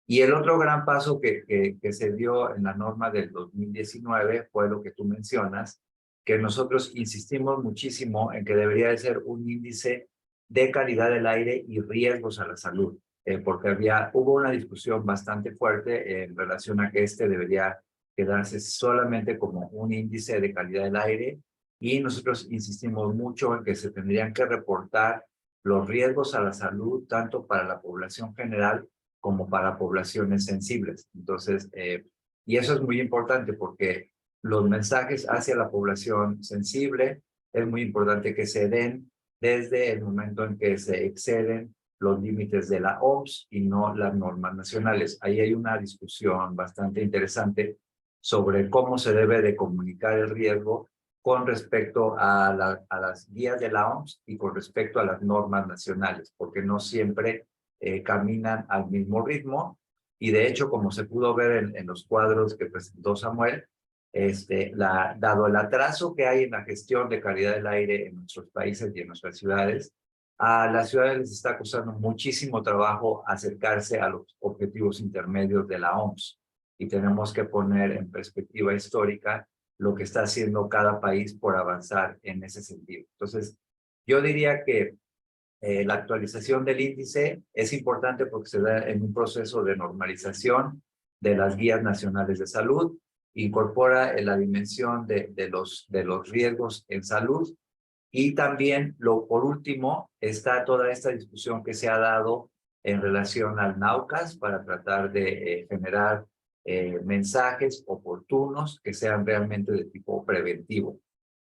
Y el otro gran paso que se dio en la norma del 2019 fue lo que tú mencionas, que nosotros insistimos muchísimo en que debería de ser un índice de calidad del aire y riesgos a la salud, porque hubo una discusión bastante fuerte en relación a que este debería quedarse solamente como un índice de calidad del aire, y nosotros insistimos mucho en que se tendrían que reportar los riesgos a la salud tanto para la población general como para poblaciones sensibles. Entonces, y eso es muy importante porque los mensajes hacia la población sensible es muy importante que se den desde el momento en que se exceden los límites de la OMS y no las normas nacionales. Ahí hay una discusión bastante interesante sobre cómo se debe de comunicar el riesgo con respecto a las guías de la OMS y con respecto a las normas nacionales, porque no siempre caminan al mismo ritmo. Y de hecho, como se pudo ver en los cuadros que presentó Samuel, dado el atraso que hay en la gestión de calidad del aire en nuestros países y en nuestras ciudades, a las ciudades les está costando muchísimo trabajo acercarse a los objetivos intermedios de la OMS. Y tenemos que poner en perspectiva histórica lo que está haciendo cada país por avanzar en ese sentido. Entonces, yo diría que la actualización del índice es importante porque se da en un proceso de normalización de las guías nacionales de salud, incorpora la dimensión de los riesgos en salud, y también, por último, está toda esta discusión que se ha dado en relación al NAUCAS para tratar de generar mensajes oportunos que sean realmente de tipo preventivo.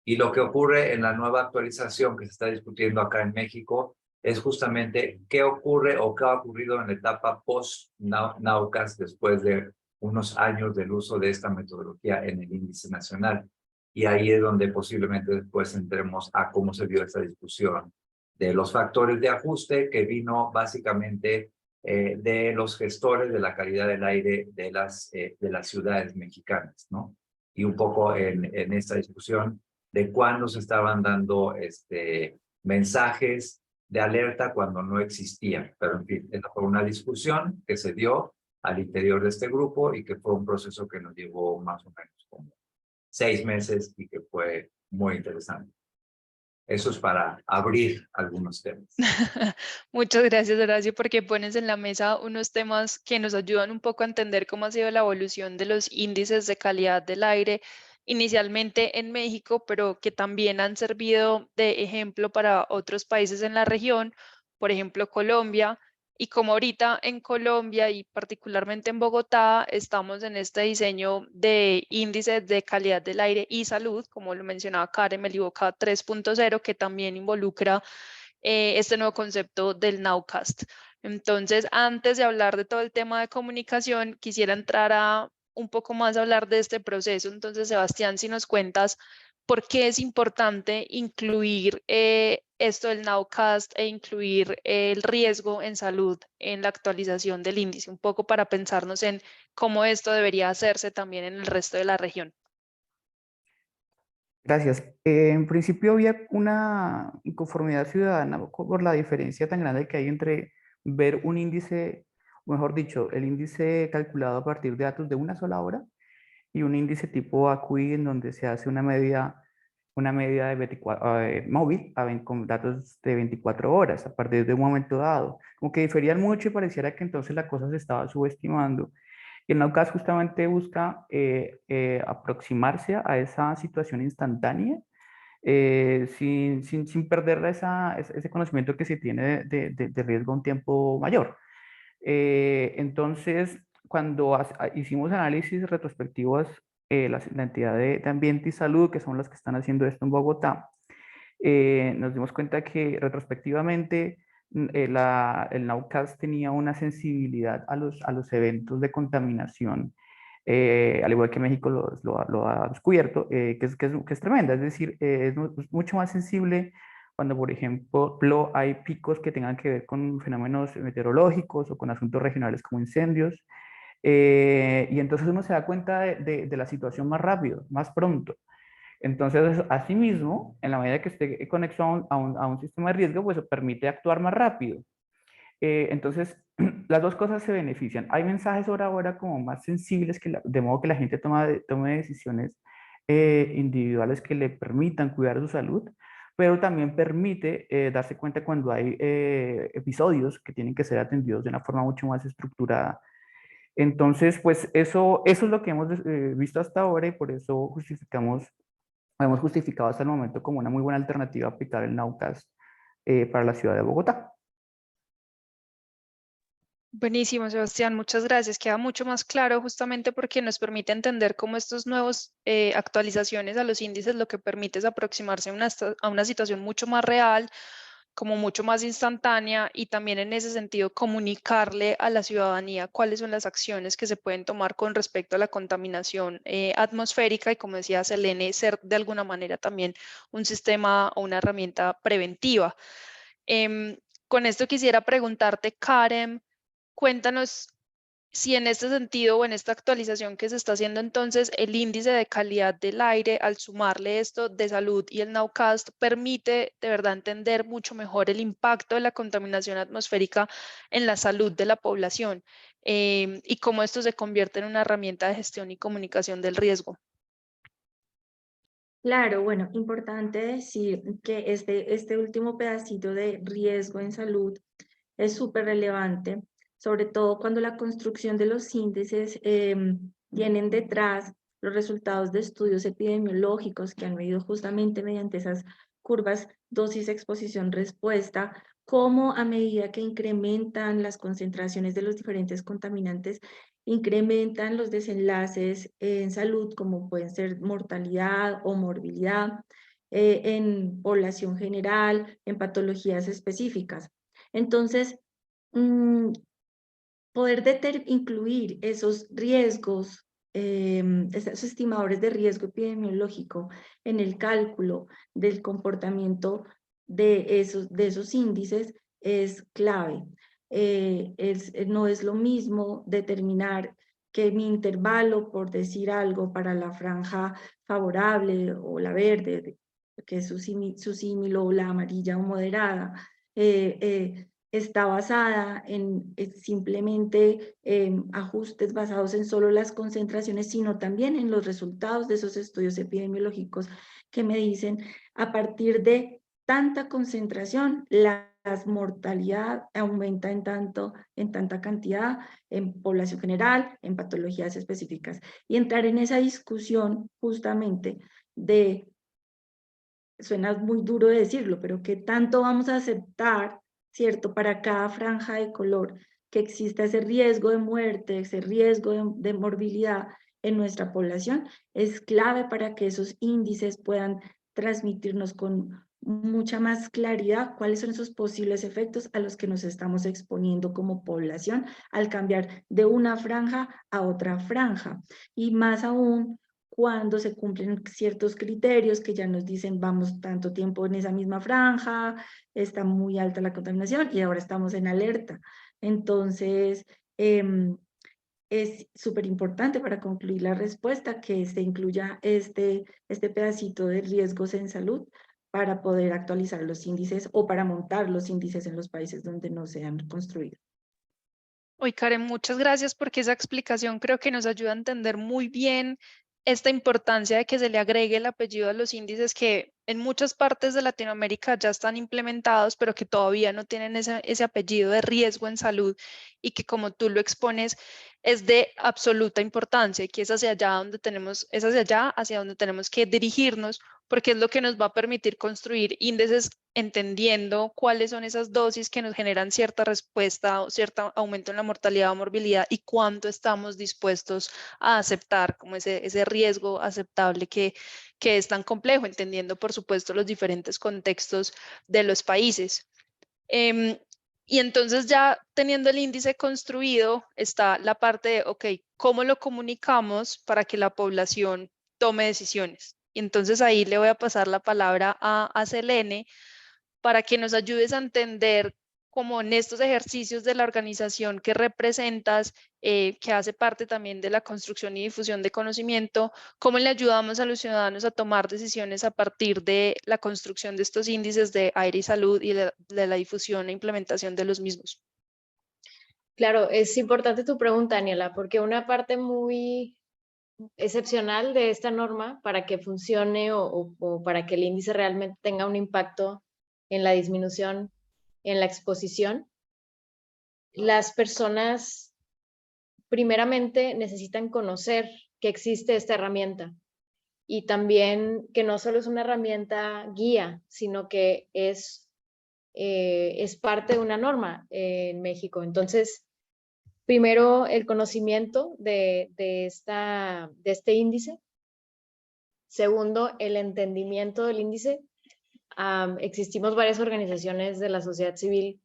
Y lo que ocurre en la nueva actualización que se está discutiendo acá en México es justamente qué ocurre o qué ha ocurrido en la etapa post-NAUCAS después de unos años del uso de esta metodología en el índice nacional. Y ahí es donde posiblemente después entremos a cómo se dio esta discusión de los factores de ajuste que vino básicamente de los gestores de la calidad del aire de las ciudades mexicanas, ¿no? Y un poco en esta discusión de cuándo se estaban dando mensajes de alerta cuando no existían. Pero en fin, esa fue una discusión que se dio al interior de este grupo y que fue un proceso que nos llevó más o menos como 6 meses y que fue muy interesante. Eso es para abrir algunos temas. Muchas gracias, Horacio, porque pones en la mesa unos temas que nos ayudan un poco a entender cómo ha sido la evolución de los índices de calidad del aire, inicialmente en México, pero que también han servido de ejemplo para otros países en la región, por ejemplo, Colombia. Y como ahorita en Colombia y particularmente en Bogotá estamos en este diseño de índices de calidad del aire y salud, como lo mencionaba Karen, el IVOCA 3.0, que también involucra este nuevo concepto del Nowcast. Entonces, antes de hablar de todo el tema de comunicación, quisiera entrar a un poco más a hablar de este proceso. Entonces, Sebastián, si nos cuentas por qué es importante incluir esto del Nowcast e incluir el riesgo en salud en la actualización del índice, un poco para pensarnos en cómo esto debería hacerse también en el resto de la región. Gracias. En principio había una inconformidad ciudadana por la diferencia tan grande que hay entre ver un índice, o mejor dicho, el índice calculado a partir de datos de una sola hora y un índice tipo AQI en donde se hace una media de 24, móvil con datos de 24 horas a partir de un momento dado. Como que diferían mucho y pareciera que entonces la cosa se estaba subestimando. Y el Nowcast justamente busca aproximarse a esa situación instantánea sin perder ese conocimiento que se tiene de riesgo a un tiempo mayor. Entonces, cuando hicimos análisis retrospectivos, la entidad de ambiente y salud, que son las que están haciendo esto en Bogotá, nos dimos cuenta que retrospectivamente el Nowcast tenía una sensibilidad a los eventos de contaminación, al igual que México lo ha descubierto, que es tremenda. Es decir, es mucho más sensible cuando, por ejemplo, hay picos que tengan que ver con fenómenos meteorológicos o con asuntos regionales como incendios. Y entonces uno se da cuenta de la situación más rápido, más pronto. Entonces, asimismo, en la medida que esté conectado a un sistema de riesgo, pues permite actuar más rápido. Entonces, las dos cosas se benefician. Hay mensajes ahora como más sensibles, de modo que la gente tome decisiones individuales que le permitan cuidar su salud, pero también permite darse cuenta cuando hay episodios que tienen que ser atendidos de una forma mucho más estructurada. Entonces, pues eso es lo que hemos visto hasta ahora y por eso hemos justificado hasta el momento como una muy buena alternativa aplicar el Nowcast para la ciudad de Bogotá. Buenísimo, Sebastián, muchas gracias. Queda mucho más claro justamente porque nos permite entender cómo estos nuevos actualizaciones a los índices lo que permite es aproximarse a una situación mucho más real, como mucho más instantánea y también en ese sentido comunicarle a la ciudadanía cuáles son las acciones que se pueden tomar con respecto a la contaminación atmosférica y, como decía Selene, ser de alguna manera también un sistema o una herramienta preventiva. Con esto quisiera preguntarte, Karen, cuéntanos si en este sentido o en esta actualización que se está haciendo entonces el índice de calidad del aire, al sumarle esto de salud y el Nowcast, permite de verdad entender mucho mejor el impacto de la contaminación atmosférica en la salud de la población y cómo esto se convierte en una herramienta de gestión y comunicación del riesgo. Claro, bueno, importante decir que este último pedacito de riesgo en salud es súper relevante, sobre todo cuando la construcción de los índices tienen detrás los resultados de estudios epidemiológicos que han medido justamente mediante esas curvas dosis, exposición, respuesta, cómo a medida que incrementan las concentraciones de los diferentes contaminantes, incrementan los desenlaces en salud, como pueden ser mortalidad o morbilidad, en población general, en patologías específicas. Entonces, poder incluir esos riesgos, esos estimadores de riesgo epidemiológico en el cálculo del comportamiento de esos índices es clave. No es lo mismo determinar que mi intervalo, por decir algo, para la franja favorable o la verde, que es su símil, o la amarilla o moderada, está basada en simplemente ajustes basados en solo las concentraciones, sino también en los resultados de esos estudios epidemiológicos que me dicen a partir de tanta concentración, la mortalidad aumenta en tanta cantidad en población general, en patologías específicas. Y entrar en esa discusión justamente de, suena muy duro de decirlo, pero qué tanto vamos a aceptar, ¿cierto? Para cada franja de color, que exista ese riesgo de muerte, ese riesgo de morbilidad en nuestra población, es clave para que esos índices puedan transmitirnos con mucha más claridad cuáles son esos posibles efectos a los que nos estamos exponiendo como población al cambiar de una franja a otra franja. Y más aún cuando se cumplen ciertos criterios que ya nos dicen vamos tanto tiempo en esa misma franja, está muy alta la contaminación y ahora estamos en alerta. Entonces, es súper importante para concluir la respuesta que se incluya este pedacito de riesgos en salud para poder actualizar los índices o para montar los índices en los países donde no se han construido. Hoy, Karen, muchas gracias porque esa explicación creo que nos ayuda a entender muy bien esta importancia de que se le agregue el apellido a los índices que en muchas partes de Latinoamérica ya están implementados, pero que todavía no tienen ese apellido de riesgo en salud y que, como tú lo expones, es de absoluta importancia y que es hacia allá hacia donde tenemos que dirigirnos, porque es lo que nos va a permitir construir índices entendiendo cuáles son esas dosis que nos generan cierta respuesta o cierto aumento en la mortalidad o morbilidad y cuánto estamos dispuestos a aceptar como ese riesgo aceptable que es tan complejo, entendiendo por supuesto los diferentes contextos de los países. Y entonces ya teniendo el índice construido está la parte de, ok, ¿cómo lo comunicamos para que la población tome decisiones? Y entonces ahí le voy a pasar la palabra a Selene para que nos ayudes a entender como en estos ejercicios de la organización que representas, que hace parte también de la construcción y difusión de conocimiento, cómo le ayudamos a los ciudadanos a tomar decisiones a partir de la construcción de estos índices de aire y salud y de la difusión e implementación de los mismos. Claro, es importante tu pregunta, Daniela, porque una parte muy excepcional de esta norma para que funcione o para que el índice realmente tenga un impacto en la disminución, en la exposición, las personas primeramente necesitan conocer que existe esta herramienta y también que no solo es una herramienta guía, sino que es parte de una norma en México. Entonces, primero, el conocimiento de este índice. Segundo, el entendimiento del índice. Existimos varias organizaciones de la sociedad civil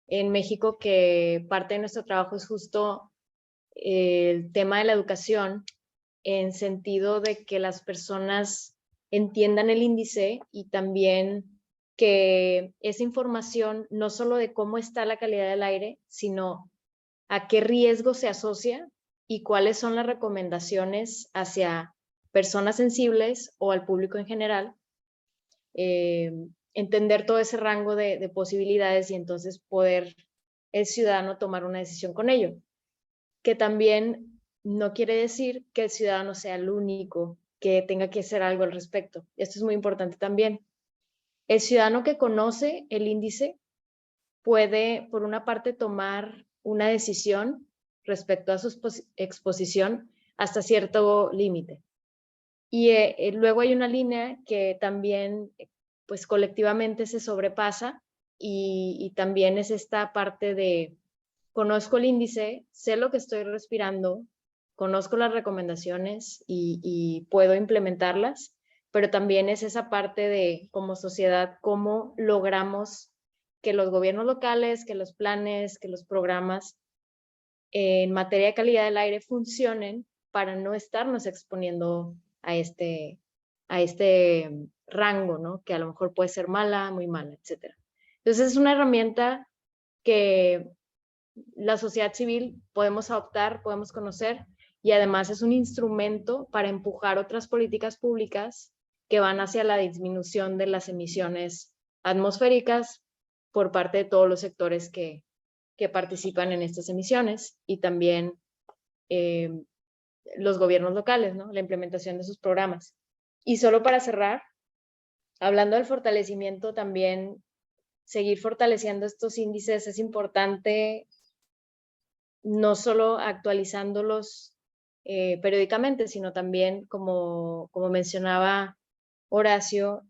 en México que parte de nuestro trabajo es justo el tema de la educación en sentido de que las personas entiendan el índice y también que esa información no solo de cómo está la calidad del aire, sino a qué riesgo se asocia y cuáles son las recomendaciones hacia personas sensibles o al público en general, entender todo ese rango de posibilidades y entonces poder el ciudadano tomar una decisión con ello. Que también no quiere decir que el ciudadano sea el único que tenga que hacer algo al respecto. Esto es muy importante también. El ciudadano que conoce el índice puede, por una parte, tomar una decisión respecto a su exposición hasta cierto límite. Y luego hay una línea que también, pues colectivamente se sobrepasa y también es esta parte de conozco el índice, sé lo que estoy respirando, conozco las recomendaciones y puedo implementarlas, pero también es esa parte de como sociedad, cómo logramos que los gobiernos locales, que los planes, que los programas en materia de calidad del aire funcionen para no estarnos exponiendo a este rango, ¿no? Que a lo mejor puede ser mala, muy mala, etc. Entonces es una herramienta que la sociedad civil podemos adoptar, podemos conocer y además es un instrumento para empujar otras políticas públicas que van hacia la disminución de las emisiones atmosféricas por parte de todos los sectores que participan en estas emisiones y también los gobiernos locales, ¿no? La implementación de sus programas. Y solo para cerrar, hablando del fortalecimiento, también seguir fortaleciendo estos índices es importante, no solo actualizándolos periódicamente, sino también, como mencionaba Horacio,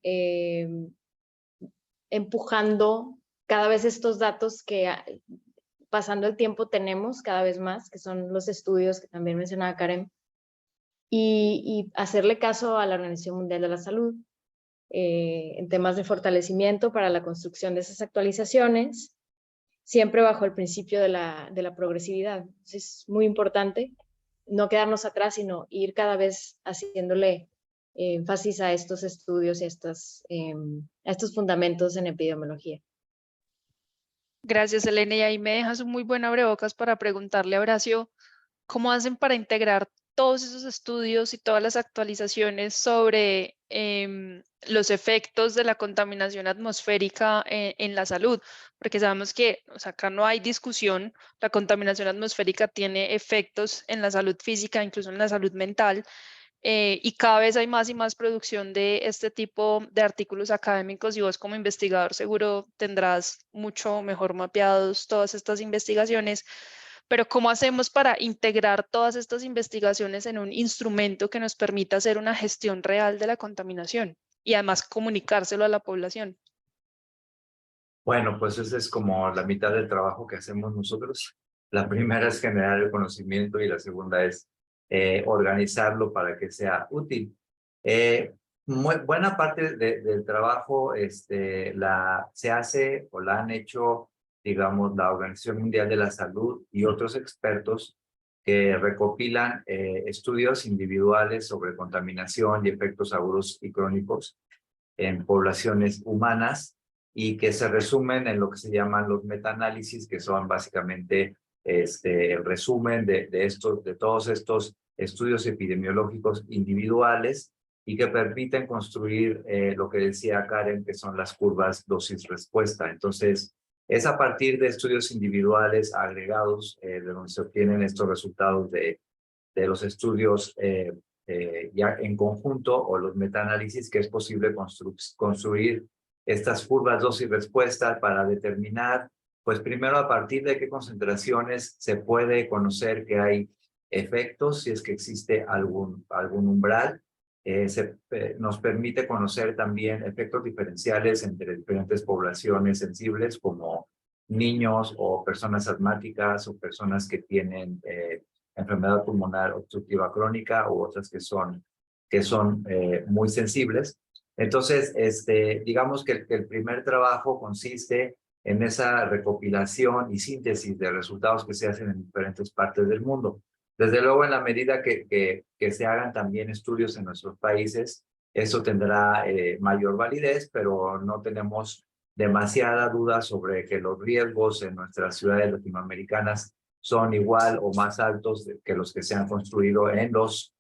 empujando cada vez estos datos que pasando el tiempo tenemos cada vez más, que son los estudios que también mencionaba Karen, y hacerle caso a la Organización Mundial de la Salud en temas de fortalecimiento para la construcción de esas actualizaciones, siempre bajo el principio de la progresividad. Entonces, es muy importante no quedarnos atrás, sino ir cada vez haciéndole énfasis a estos estudios y a estos fundamentos en epidemiología. Gracias, Elena. Y ahí me dejas un muy buen abrebocas para preguntarle a Horacio, ¿cómo hacen para integrar todos esos estudios y todas las actualizaciones sobre los efectos de la contaminación atmosférica en la salud? Porque sabemos que, o sea, acá no hay discusión, la contaminación atmosférica tiene efectos en la salud física, incluso en la salud mental. Y cada vez hay más y más producción de este tipo de artículos académicos y vos como investigador seguro tendrás mucho mejor mapeados todas estas investigaciones, pero ¿cómo hacemos para integrar todas estas investigaciones en un instrumento que nos permita hacer una gestión real de la contaminación y además comunicárselo a la población? Bueno, pues esa es como la mitad del trabajo que hacemos nosotros. La primera es generar el conocimiento y la segunda es organizarlo para que sea útil. Buena parte del trabajo se hace o la han hecho, digamos, la Organización Mundial de la Salud y otros expertos que recopilan estudios individuales sobre contaminación y efectos agudos y crónicos en poblaciones humanas y que se resumen en lo que se llaman los metaanálisis, que son básicamente el resumen de todos estos estudios epidemiológicos individuales y que permiten construir lo que decía Karen, que son las curvas dosis-respuesta. Entonces, es a partir de estudios individuales agregados de donde se obtienen estos resultados de los estudios ya en conjunto o los metaanálisis que es posible construir estas curvas dosis-respuesta para determinar, pues primero a partir de qué concentraciones se puede conocer que hay efectos, si es que existe algún umbral. Nos permite conocer también efectos diferenciales entre diferentes poblaciones sensibles como niños o personas asmáticas o personas que tienen enfermedad pulmonar obstructiva crónica u otras que son muy sensibles. Entonces, digamos que el primer trabajo consiste en esa recopilación y síntesis de resultados que se hacen en diferentes partes del mundo. Desde luego, en la medida que se hagan también estudios en nuestros países, eso tendrá mayor validez, pero no tenemos demasiada duda sobre que los riesgos en nuestras ciudades latinoamericanas son igual o más altos que los que se han construido en los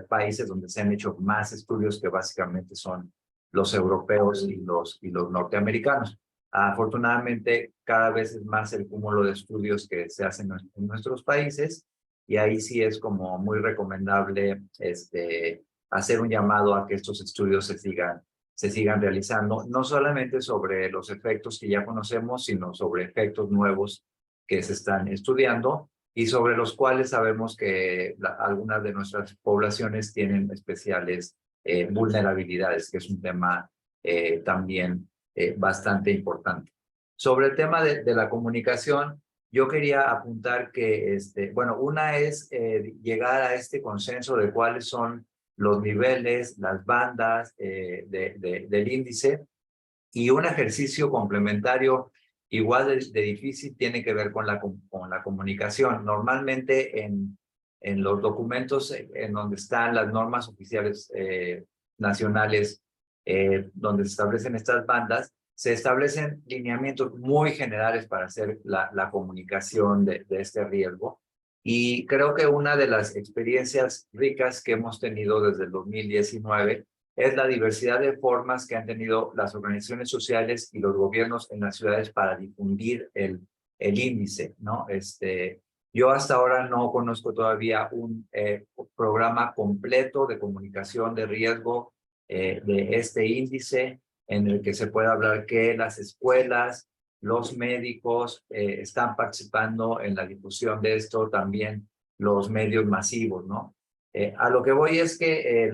países donde se han hecho más estudios, que básicamente son los europeos y los norteamericanos. Afortunadamente, cada vez es más el cúmulo de estudios que se hacen en nuestros países, y ahí sí es como muy recomendable hacer un llamado a que estos estudios se sigan realizando, no solamente sobre los efectos que ya conocemos, sino sobre efectos nuevos que se están estudiando y sobre los cuales sabemos que algunas de nuestras poblaciones tienen especiales vulnerabilidades, que es un tema también bastante importante. Sobre el tema de la comunicación, yo quería apuntar que, bueno, una es llegar a este consenso de cuáles son los niveles, las bandas del índice, y un ejercicio complementario igual de difícil tiene que ver con la comunicación. Normalmente en los documentos en donde están las normas oficiales nacionales, donde se establecen estas bandas, se establecen lineamientos muy generales para hacer la comunicación de este riesgo. Y creo que una de las experiencias ricas que hemos tenido desde el 2019 es la diversidad de formas que han tenido las organizaciones sociales y los gobiernos en las ciudades para difundir el índice, ¿no? Yo hasta ahora no conozco todavía un programa completo de comunicación de riesgo de este índice, en el que se pueda hablar que las escuelas, los médicos están participando en la difusión de esto, también los medios masivos, ¿no? A lo que voy es que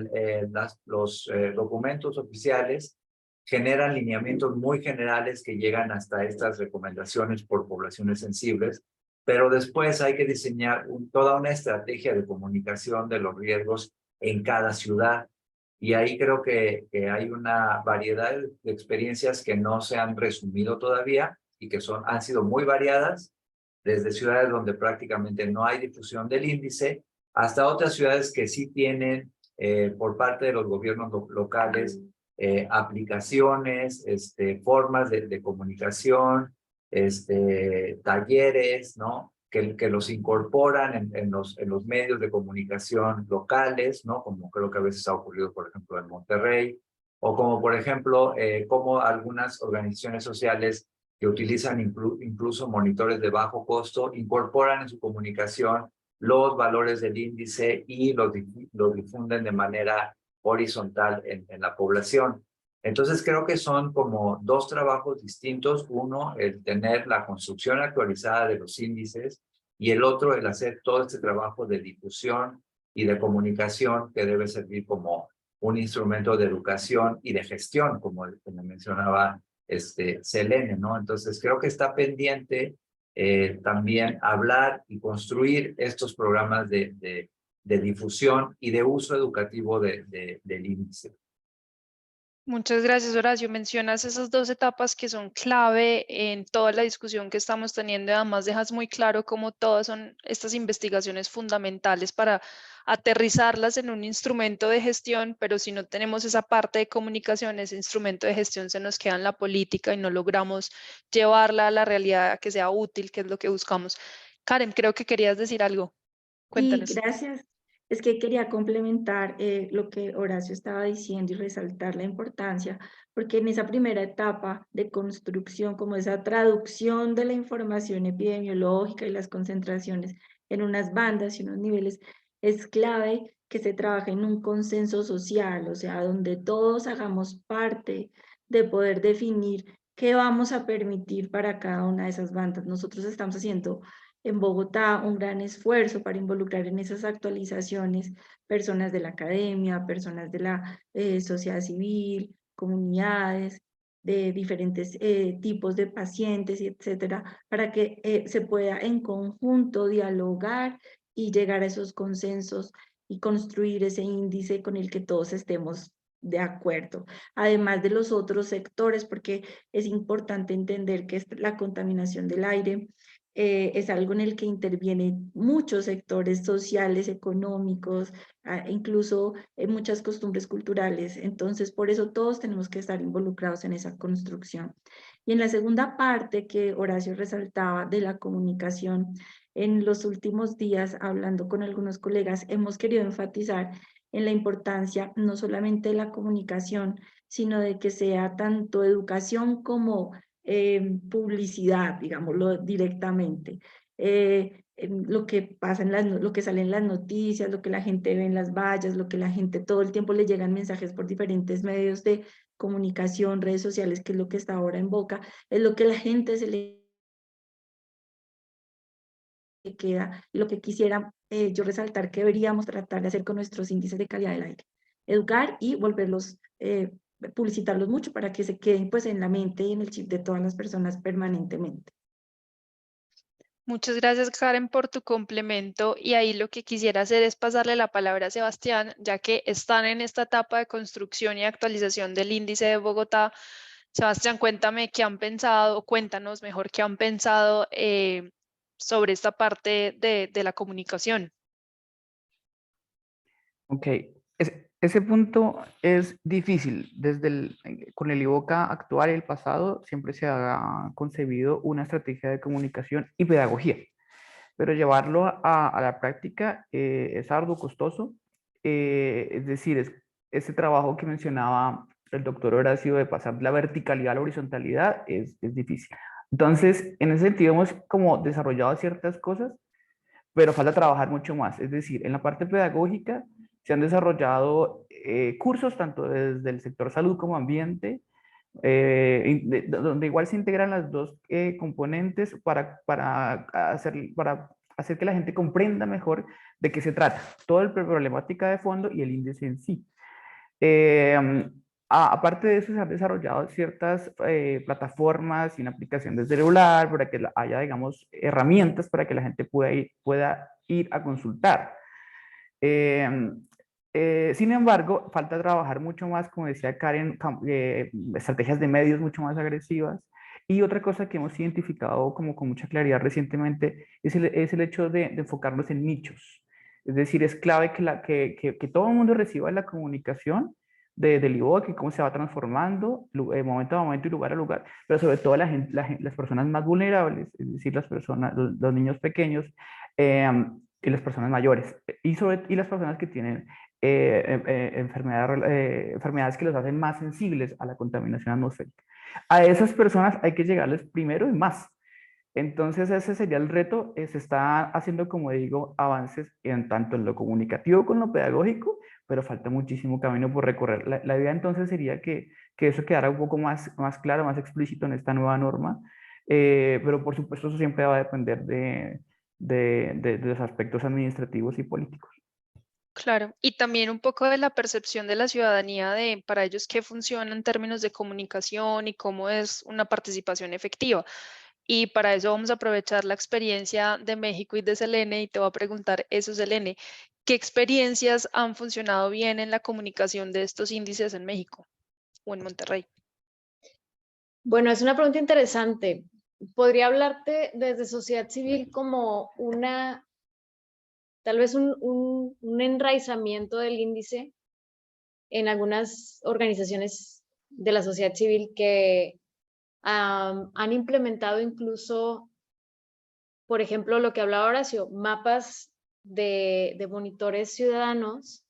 los documentos oficiales generan lineamientos muy generales que llegan hasta estas recomendaciones por poblaciones sensibles, pero después hay que diseñar toda una estrategia de comunicación de los riesgos en cada ciudad. Y ahí creo que hay una variedad de experiencias que no se han resumido todavía y que han sido muy variadas, desde ciudades donde prácticamente no hay difusión del índice, hasta otras ciudades que sí tienen por parte de los gobiernos locales aplicaciones, formas de comunicación, talleres, ¿no? Que los incorporan en los medios de comunicación locales, ¿no? Como creo que a veces ha ocurrido, por ejemplo, en Monterrey, o como, por ejemplo, como algunas organizaciones sociales que utilizan incluso monitores de bajo costo, incorporan en su comunicación los valores del índice y los difunden de manera horizontal en la población. Entonces creo que son como dos trabajos distintos. Uno, el tener la construcción actualizada de los índices, y el otro, el hacer todo este trabajo de difusión y de comunicación que debe servir como un instrumento de educación y de gestión, como mencionaba Selene, ¿no? Entonces creo que está pendiente también hablar y construir estos programas de difusión y de uso educativo del índice. Muchas gracias, Horacio. Mencionas esas dos etapas que son clave en toda la discusión que estamos teniendo y además dejas muy claro cómo todas son estas investigaciones fundamentales para aterrizarlas en un instrumento de gestión, pero si no tenemos esa parte de comunicación, ese instrumento de gestión se nos queda en la política y no logramos llevarla a la realidad que sea útil, que es lo que buscamos. Karen, creo que querías decir algo. Sí, Cuéntanos. gracias. Es que quería complementar lo que Horacio estaba diciendo y resaltar la importancia, porque en esa primera etapa de construcción, como esa traducción de la información epidemiológica y las concentraciones en unas bandas y unos niveles, es clave que se trabaje en un consenso social, o sea, donde todos hagamos parte de poder definir qué vamos a permitir para cada una de esas bandas. Nosotros estamos haciendo en Bogotá un gran esfuerzo para involucrar en esas actualizaciones personas de la academia, personas de la sociedad civil, comunidades, de diferentes tipos de pacientes, etcétera, para que se pueda en conjunto dialogar y llegar a esos consensos y construir ese índice con el que todos estemos de acuerdo, además de los otros sectores, porque es importante entender que la contaminación del aire es algo en el que intervienen muchos sectores sociales, económicos, incluso muchas costumbres culturales. Entonces, por eso todos tenemos que estar involucrados en esa construcción. Y en la segunda parte que Horacio resaltaba de la comunicación, en los últimos días, hablando con algunos colegas, hemos querido enfatizar en la importancia no solamente de la comunicación, sino de que sea tanto educación como publicidad, digámoslo directamente. Lo que pasa lo que sale en las noticias, lo que la gente ve en las vallas, lo que la gente todo el tiempo le llegan mensajes por diferentes medios de comunicación, redes sociales, que es lo que está ahora en boca, es lo que la gente se le queda. Y lo que quisiera yo resaltar que deberíamos tratar de hacer con nuestros índices de calidad del aire. Educar y volverlos, publicitarlos mucho para que se queden pues en la mente y en el chip de todas las personas permanentemente. Muchas gracias, Karen, por tu complemento. Y ahí lo que quisiera hacer es pasarle la palabra a Sebastián, ya que están en esta etapa de construcción y actualización del índice de Bogotá. Sebastián, cuéntame qué han pensado, cuéntanos mejor qué han pensado sobre esta parte de la comunicación. Ok, ese punto es difícil. Con el IVOCA actual y el pasado siempre se ha concebido una estrategia de comunicación y pedagogía, pero llevarlo a la práctica es arduo, costoso. Es decir, ese trabajo que mencionaba el doctor Horacio de pasar la verticalidad a la horizontalidad es difícil. Entonces, en ese sentido hemos como desarrollado ciertas cosas, pero falta trabajar mucho más. Es decir, en la parte pedagógica se han desarrollado cursos tanto desde el sector salud como ambiente, donde igual se integran las dos componentes para hacer que la gente comprenda mejor de qué se trata, toda la problemática de fondo y el índice en sí. Aparte de eso, se han desarrollado ciertas plataformas y una aplicación de celular para que haya, digamos, herramientas para que la gente pueda ir a consultar. Sin embargo, falta trabajar mucho más, como decía Karen, estrategias de medios mucho más agresivas. Y otra cosa que hemos identificado como con mucha claridad recientemente es el hecho de enfocarnos en nichos. Es decir, es clave que todo el mundo reciba la comunicación del IVOCA, cómo se va transformando momento a momento y lugar a lugar, pero sobre todo las personas más vulnerables, es decir, los niños pequeños y las personas mayores, y las personas que tienen enfermedades que los hacen más sensibles a la contaminación atmosférica. A esas personas hay que llegarles primero y más. Entonces ese sería el reto. Se está haciendo, como digo, avances tanto en lo comunicativo como en lo pedagógico, pero falta muchísimo camino por recorrer. La idea entonces sería que eso quedara un poco más claro, más explícito en esta nueva norma, pero por supuesto eso siempre va a depender de los aspectos administrativos y políticos. Claro, y también un poco de la percepción de la ciudadanía de para ellos qué funciona en términos de comunicación y cómo es una participación efectiva. Y para eso vamos a aprovechar la experiencia de México y de Selene y te voy a preguntar eso, Selene, ¿qué experiencias han funcionado bien en la comunicación de estos índices en México? o en Monterrey? Bueno, es una pregunta interesante. Podría hablarte desde sociedad civil como tal vez un enraizamiento del índice en algunas organizaciones de la sociedad civil que han implementado incluso, por ejemplo, lo que hablaba Horacio, mapas de monitores ciudadanos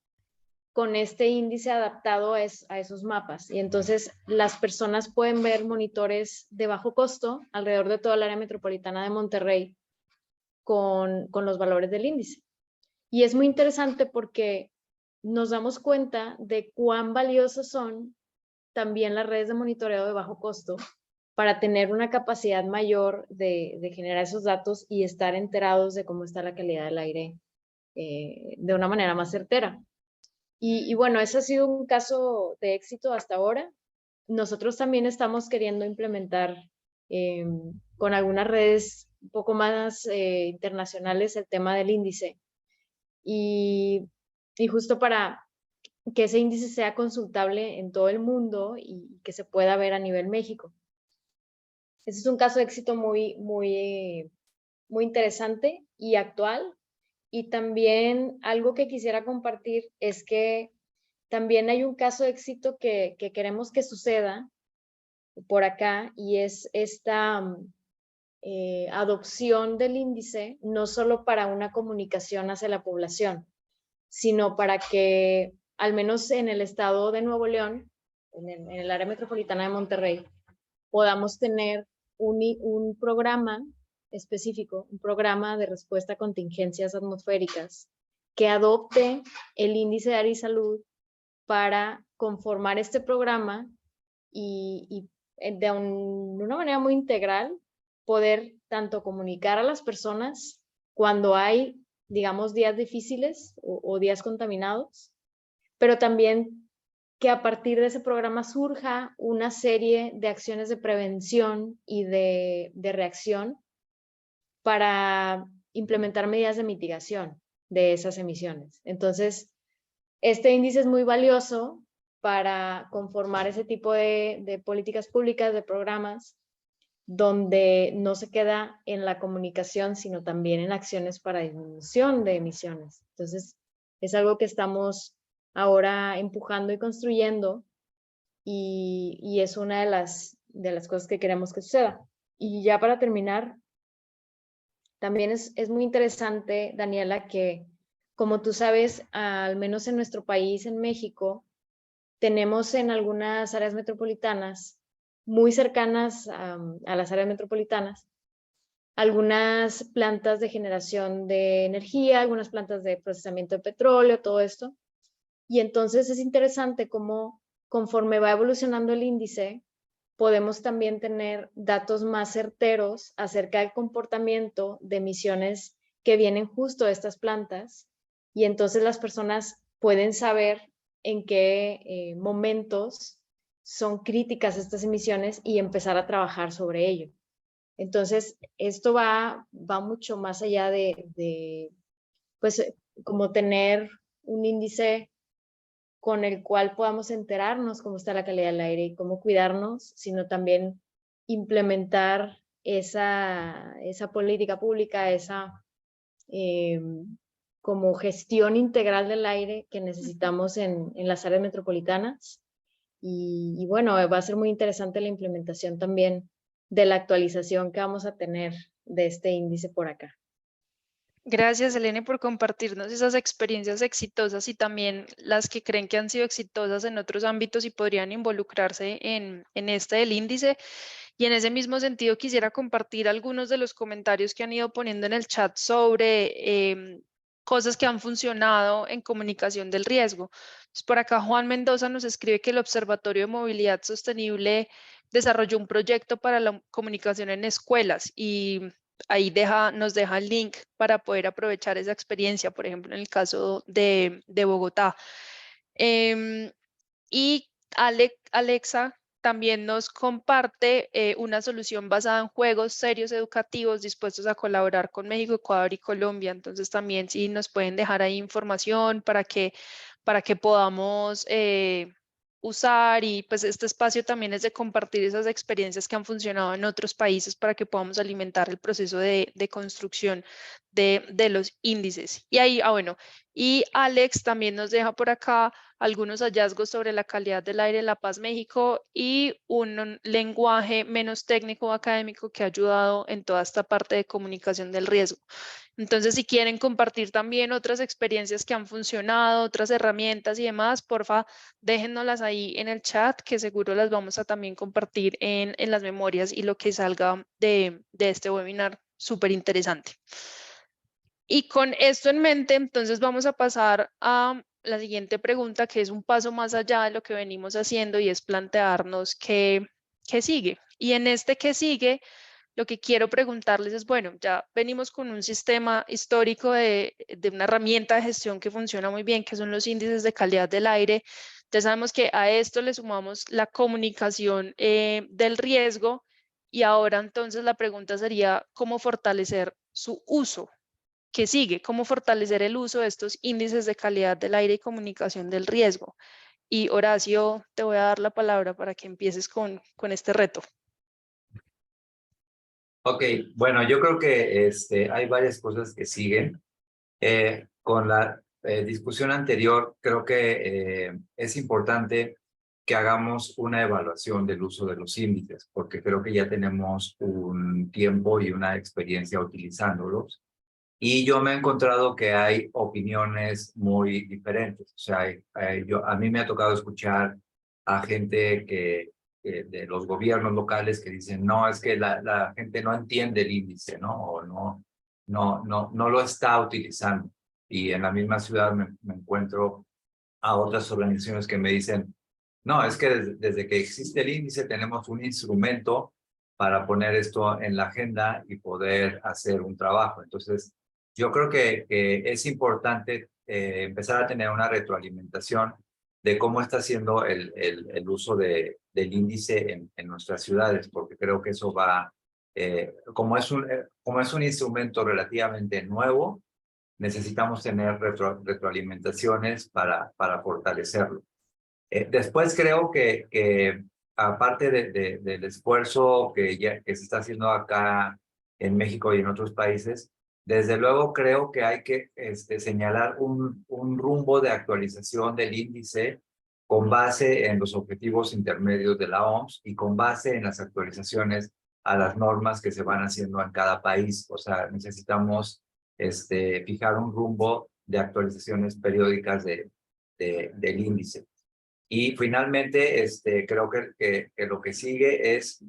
con este índice adaptado a esos mapas. Y entonces las personas pueden ver monitores de bajo costo alrededor de toda el área metropolitana de Monterrey con los valores del índice. Y es muy interesante porque nos damos cuenta de cuán valiosas son también las redes de monitoreo de bajo costo para tener una capacidad mayor de generar esos datos y estar enterados de cómo está la calidad del aire de una manera más certera. Y bueno, ese ha sido un caso de éxito hasta ahora. Nosotros también estamos queriendo implementar con algunas redes un poco más internacionales el tema del índice. Y justo para que ese índice sea consultable en todo el mundo y que se pueda ver a nivel México. Ese es un caso de éxito muy interesante y actual. Y también algo que quisiera compartir es que también hay un caso de éxito que queremos que suceda por acá y es esta adopción del índice, no solo para una comunicación hacia la población, sino para que, al menos en el estado de Nuevo León, en el área metropolitana de Monterrey, podamos tener un programa específico, un programa de respuesta a contingencias atmosféricas que adopte el índice de aire y salud para conformar este programa y de una manera muy integral poder tanto comunicar a las personas cuando hay, digamos, días difíciles o días contaminados, pero también que a partir de ese programa surja una serie de acciones de prevención y de reacción para implementar medidas de mitigación de esas emisiones. Entonces, este índice es muy valioso para conformar ese tipo de políticas públicas, de programas, donde no se queda en la comunicación, sino también en acciones para disminución de emisiones. Entonces, es algo que estamos ahora empujando y construyendo y es una de las cosas que queremos que suceda. Y ya para terminar, también es muy interesante, Daniela, que como tú sabes, al menos en nuestro país, en México, tenemos en algunas áreas metropolitanas, muy cercanas a las áreas metropolitanas, algunas plantas de generación de energía, algunas plantas de procesamiento de petróleo, todo esto. Y entonces es interesante cómo conforme va evolucionando el índice, podemos también tener datos más certeros acerca del comportamiento de emisiones que vienen justo de estas plantas. Y entonces las personas pueden saber en qué momentos son críticas estas emisiones y empezar a trabajar sobre ello. Entonces, esto va mucho más allá de pues, como tener un índice con el cual podamos enterarnos cómo está la calidad del aire y cómo cuidarnos, sino también implementar esa política pública, esa como gestión integral del aire que necesitamos en las áreas metropolitanas. Y bueno, va a ser muy interesante la implementación también de la actualización que vamos a tener de este índice por acá. Gracias, Elena, por compartirnos esas experiencias exitosas y también las que creen que han sido exitosas en otros ámbitos y podrían involucrarse en este del índice. Y en ese mismo sentido, quisiera compartir algunos de los comentarios que han ido poniendo en el chat sobre cosas que han funcionado en comunicación del riesgo. Pues por acá Juan Mendoza nos escribe que el Observatorio de Movilidad Sostenible desarrolló un proyecto para la comunicación en escuelas y ahí nos deja el link para poder aprovechar esa experiencia, por ejemplo, en el caso de Bogotá. Y Alexa también nos comparte una solución basada en juegos serios educativos dispuestos a colaborar con México, Ecuador y Colombia. Entonces también sí nos pueden dejar ahí información para que podamos usar, y pues este espacio también es de compartir esas experiencias que han funcionado en otros países para que podamos alimentar el proceso de construcción de los índices. Y ahí, bueno, y Alex también nos deja por acá algunos hallazgos sobre la calidad del aire en La Paz, México, y un lenguaje menos técnico o académico que ha ayudado en toda esta parte de comunicación del riesgo. Entonces, si quieren compartir también otras experiencias que han funcionado, otras herramientas y demás, porfa, déjennoslas ahí en el chat, que seguro las vamos a también compartir en las memorias y lo que salga de este webinar. Súper interesante. Y con esto en mente, entonces vamos a pasar a la siguiente pregunta, que es un paso más allá de lo que venimos haciendo, y es plantearnos qué sigue. Y en este qué sigue, lo que quiero preguntarles es, bueno, ya venimos con un sistema histórico de una herramienta de gestión que funciona muy bien, que son los índices de calidad del aire. Ya sabemos que a esto le sumamos la comunicación del riesgo, y ahora entonces la pregunta sería, ¿cómo fortalecer su uso? ¿Qué sigue? ¿Cómo fortalecer el uso de estos índices de calidad del aire y comunicación del riesgo? Y Horacio, te voy a dar la palabra para que empieces con este reto. Ok, bueno, yo creo que hay varias cosas que siguen. Con la discusión anterior, creo que es importante que hagamos una evaluación del uso de los índices, porque creo que ya tenemos un tiempo y una experiencia utilizándolos. Y yo me he encontrado que hay opiniones muy diferentes. O sea, a mí me ha tocado escuchar a gente de los gobiernos locales que dicen, no, es que la gente no entiende el índice, ¿no? O no lo está utilizando. Y en la misma ciudad me encuentro a otras organizaciones que me dicen, no, es que desde que existe el índice tenemos un instrumento para poner esto en la agenda y poder hacer un trabajo. Entonces, yo creo que es importante empezar a tener una retroalimentación de cómo está siendo el uso del índice en nuestras ciudades, porque creo que eso va, como es un instrumento relativamente nuevo, necesitamos tener retroalimentaciones para fortalecerlo. Después creo que aparte del esfuerzo que se está haciendo acá en México y en otros países, desde luego creo que hay que señalar un rumbo de actualización del índice con base en los objetivos intermedios de la OMS y con base en las actualizaciones a las normas que se van haciendo en cada país. O sea, necesitamos fijar un rumbo de actualizaciones periódicas del índice. Y finalmente, creo que lo que sigue es,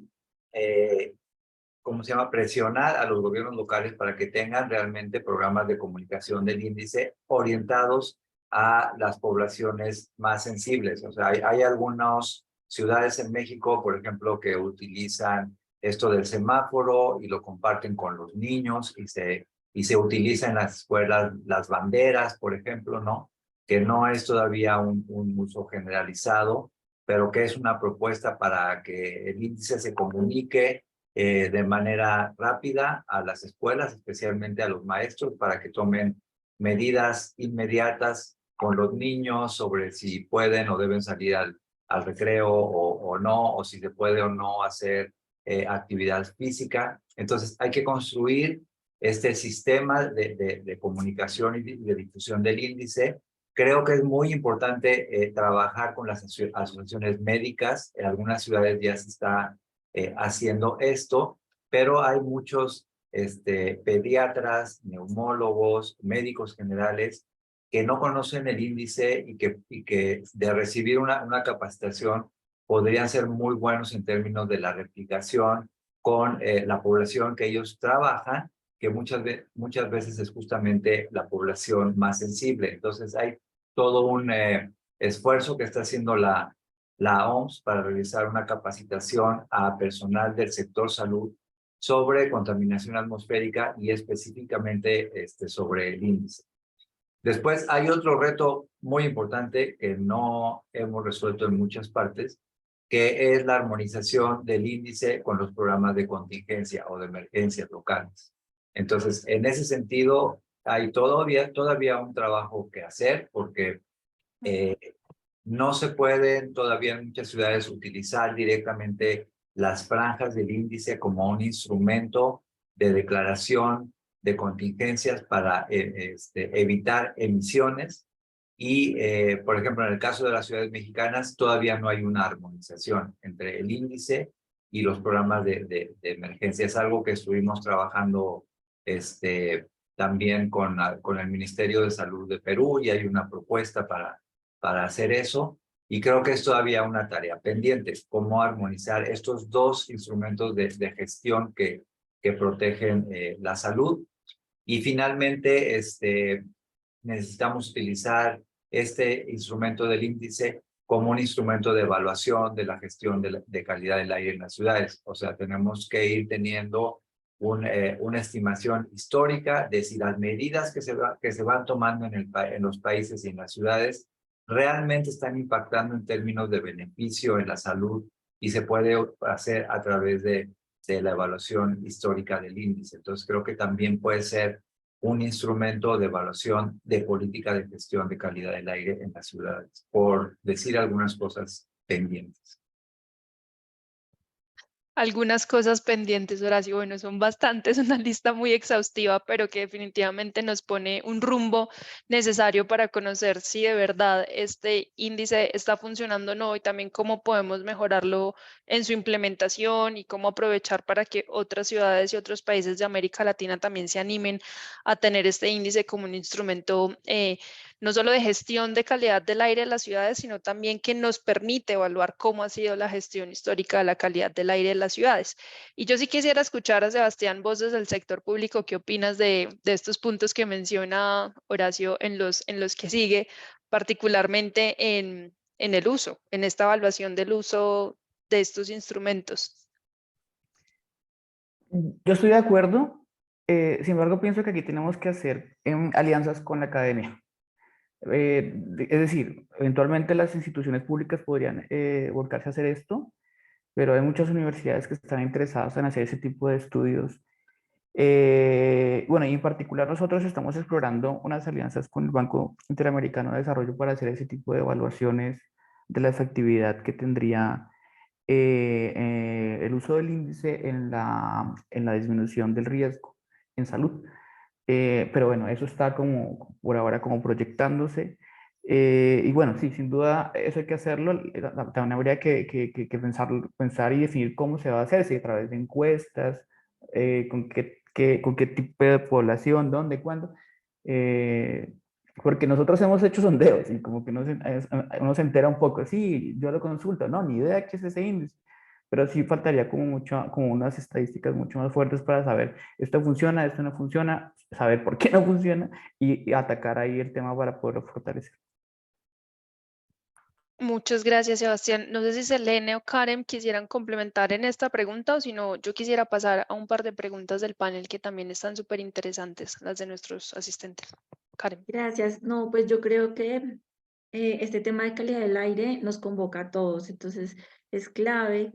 ¿cómo se llama? Presionar a los gobiernos locales para que tengan realmente programas de comunicación del índice orientados a las poblaciones más sensibles. O sea, hay algunas ciudades en México, por ejemplo, que utilizan esto del semáforo y lo comparten con los niños y se utiliza en las escuelas las banderas, por ejemplo, ¿no? Que no es todavía un uso generalizado, pero que es una propuesta para que el índice se comunique de manera rápida a las escuelas, especialmente a los maestros, para que tomen medidas inmediatas con los niños sobre si pueden o deben salir al recreo o no, o si se puede o no hacer actividad física. Entonces hay que construir este sistema de comunicación y de difusión del índice. Creo que es muy importante trabajar con las asociaciones médicas. En algunas ciudades ya se está haciendo esto, pero hay muchos pediatras, neumólogos, médicos generales que no conocen el índice y que de recibir una capacitación podrían ser muy buenos en términos de la replicación con la población que ellos trabajan, que muchas veces es justamente la población más sensible. Entonces hay todo un esfuerzo que está haciendo la OMS para realizar una capacitación a personal del sector salud sobre contaminación atmosférica y específicamente sobre el índice. Después hay otro reto muy importante que no hemos resuelto en muchas partes, que es la armonización del índice con los programas de contingencia o de emergencias locales. Entonces, en ese sentido, hay todavía un trabajo que hacer porque No se pueden todavía en muchas ciudades utilizar directamente las franjas del índice como un instrumento de declaración de contingencias para evitar emisiones. Y, por ejemplo, en el caso de las ciudades mexicanas, todavía no hay una armonización entre el índice y los programas de emergencia. Es algo que estuvimos trabajando también con el Ministerio de Salud de Perú, y hay una propuesta para hacer eso. Y creo que es todavía una tarea pendiente, cómo armonizar estos dos instrumentos de gestión que protegen la salud. Y finalmente, necesitamos utilizar este instrumento del índice como un instrumento de evaluación de la gestión de calidad del aire en las ciudades. O sea, tenemos que ir teniendo una estimación histórica de si las medidas que se van tomando en los países y en las ciudades realmente están impactando en términos de beneficio en la salud, y se puede hacer a través de la evaluación histórica del índice. Entonces, creo que también puede ser un instrumento de evaluación de política de gestión de calidad del aire en las ciudades, por decir algunas cosas pendientes. Algunas cosas pendientes, Horacio. Bueno, son bastantes, una lista muy exhaustiva, pero que definitivamente nos pone un rumbo necesario para conocer si de verdad este índice está funcionando o no, y también cómo podemos mejorarlo en su implementación y cómo aprovechar para que otras ciudades y otros países de América Latina también se animen a tener este índice como un instrumento no solo de gestión de calidad del aire de las ciudades, sino también que nos permite evaluar cómo ha sido la gestión histórica de la calidad del aire de las ciudades. Y yo sí quisiera escuchar a Sebastián, vos desde el sector público, ¿qué opinas de estos puntos que menciona Horacio en los que sigue, particularmente en el uso, en esta evaluación del uso de estos instrumentos? Yo estoy de acuerdo, sin embargo pienso que aquí tenemos que hacer alianzas con la academia. Es decir, eventualmente las instituciones públicas podrían volcarse a hacer esto, pero hay muchas universidades que están interesadas en hacer ese tipo de estudios. Bueno, y en particular nosotros estamos explorando unas alianzas con el Banco Interamericano de Desarrollo para hacer ese tipo de evaluaciones de la efectividad que tendría el uso del índice en la disminución del riesgo en salud. Pero bueno, eso está como por ahora como proyectándose. Y bueno, sí, sin duda eso hay que hacerlo. También habría que pensar y definir cómo se va a hacer, si a través de encuestas, con qué tipo de población, dónde, cuándo. Porque nosotros hemos hecho sondeos y como que uno se entera un poco, sí, yo lo consulto, no, ni idea qué es ese índice. Pero sí faltaría como unas estadísticas mucho más fuertes para saber esto funciona, esto no funciona, saber por qué no funciona y atacar ahí el tema para poderlo fortalecer. Muchas gracias, Sebastián. No sé si Selene o Karen quisieran complementar en esta pregunta, o si no, yo quisiera pasar a un par de preguntas del panel que también están súper interesantes, las de nuestros asistentes. Karen. Gracias. No, pues yo creo que este tema de calidad del aire nos convoca a todos, entonces es clave,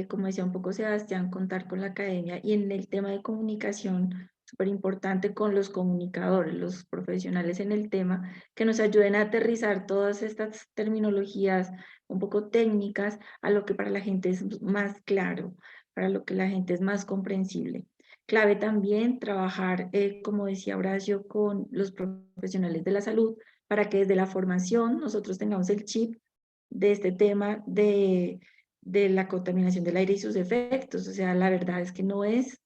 como decía un poco Sebastián, contar con la academia, y en el tema de comunicación, súper importante con los comunicadores, los profesionales en el tema, que nos ayuden a aterrizar todas estas terminologías un poco técnicas a lo que para la gente es más claro, para lo que la gente es más comprensible. Clave también trabajar, como decía Horacio, con los profesionales de la salud, para que desde la formación nosotros tengamos el chip de este tema de la contaminación del aire y sus efectos. O sea, la verdad es que no es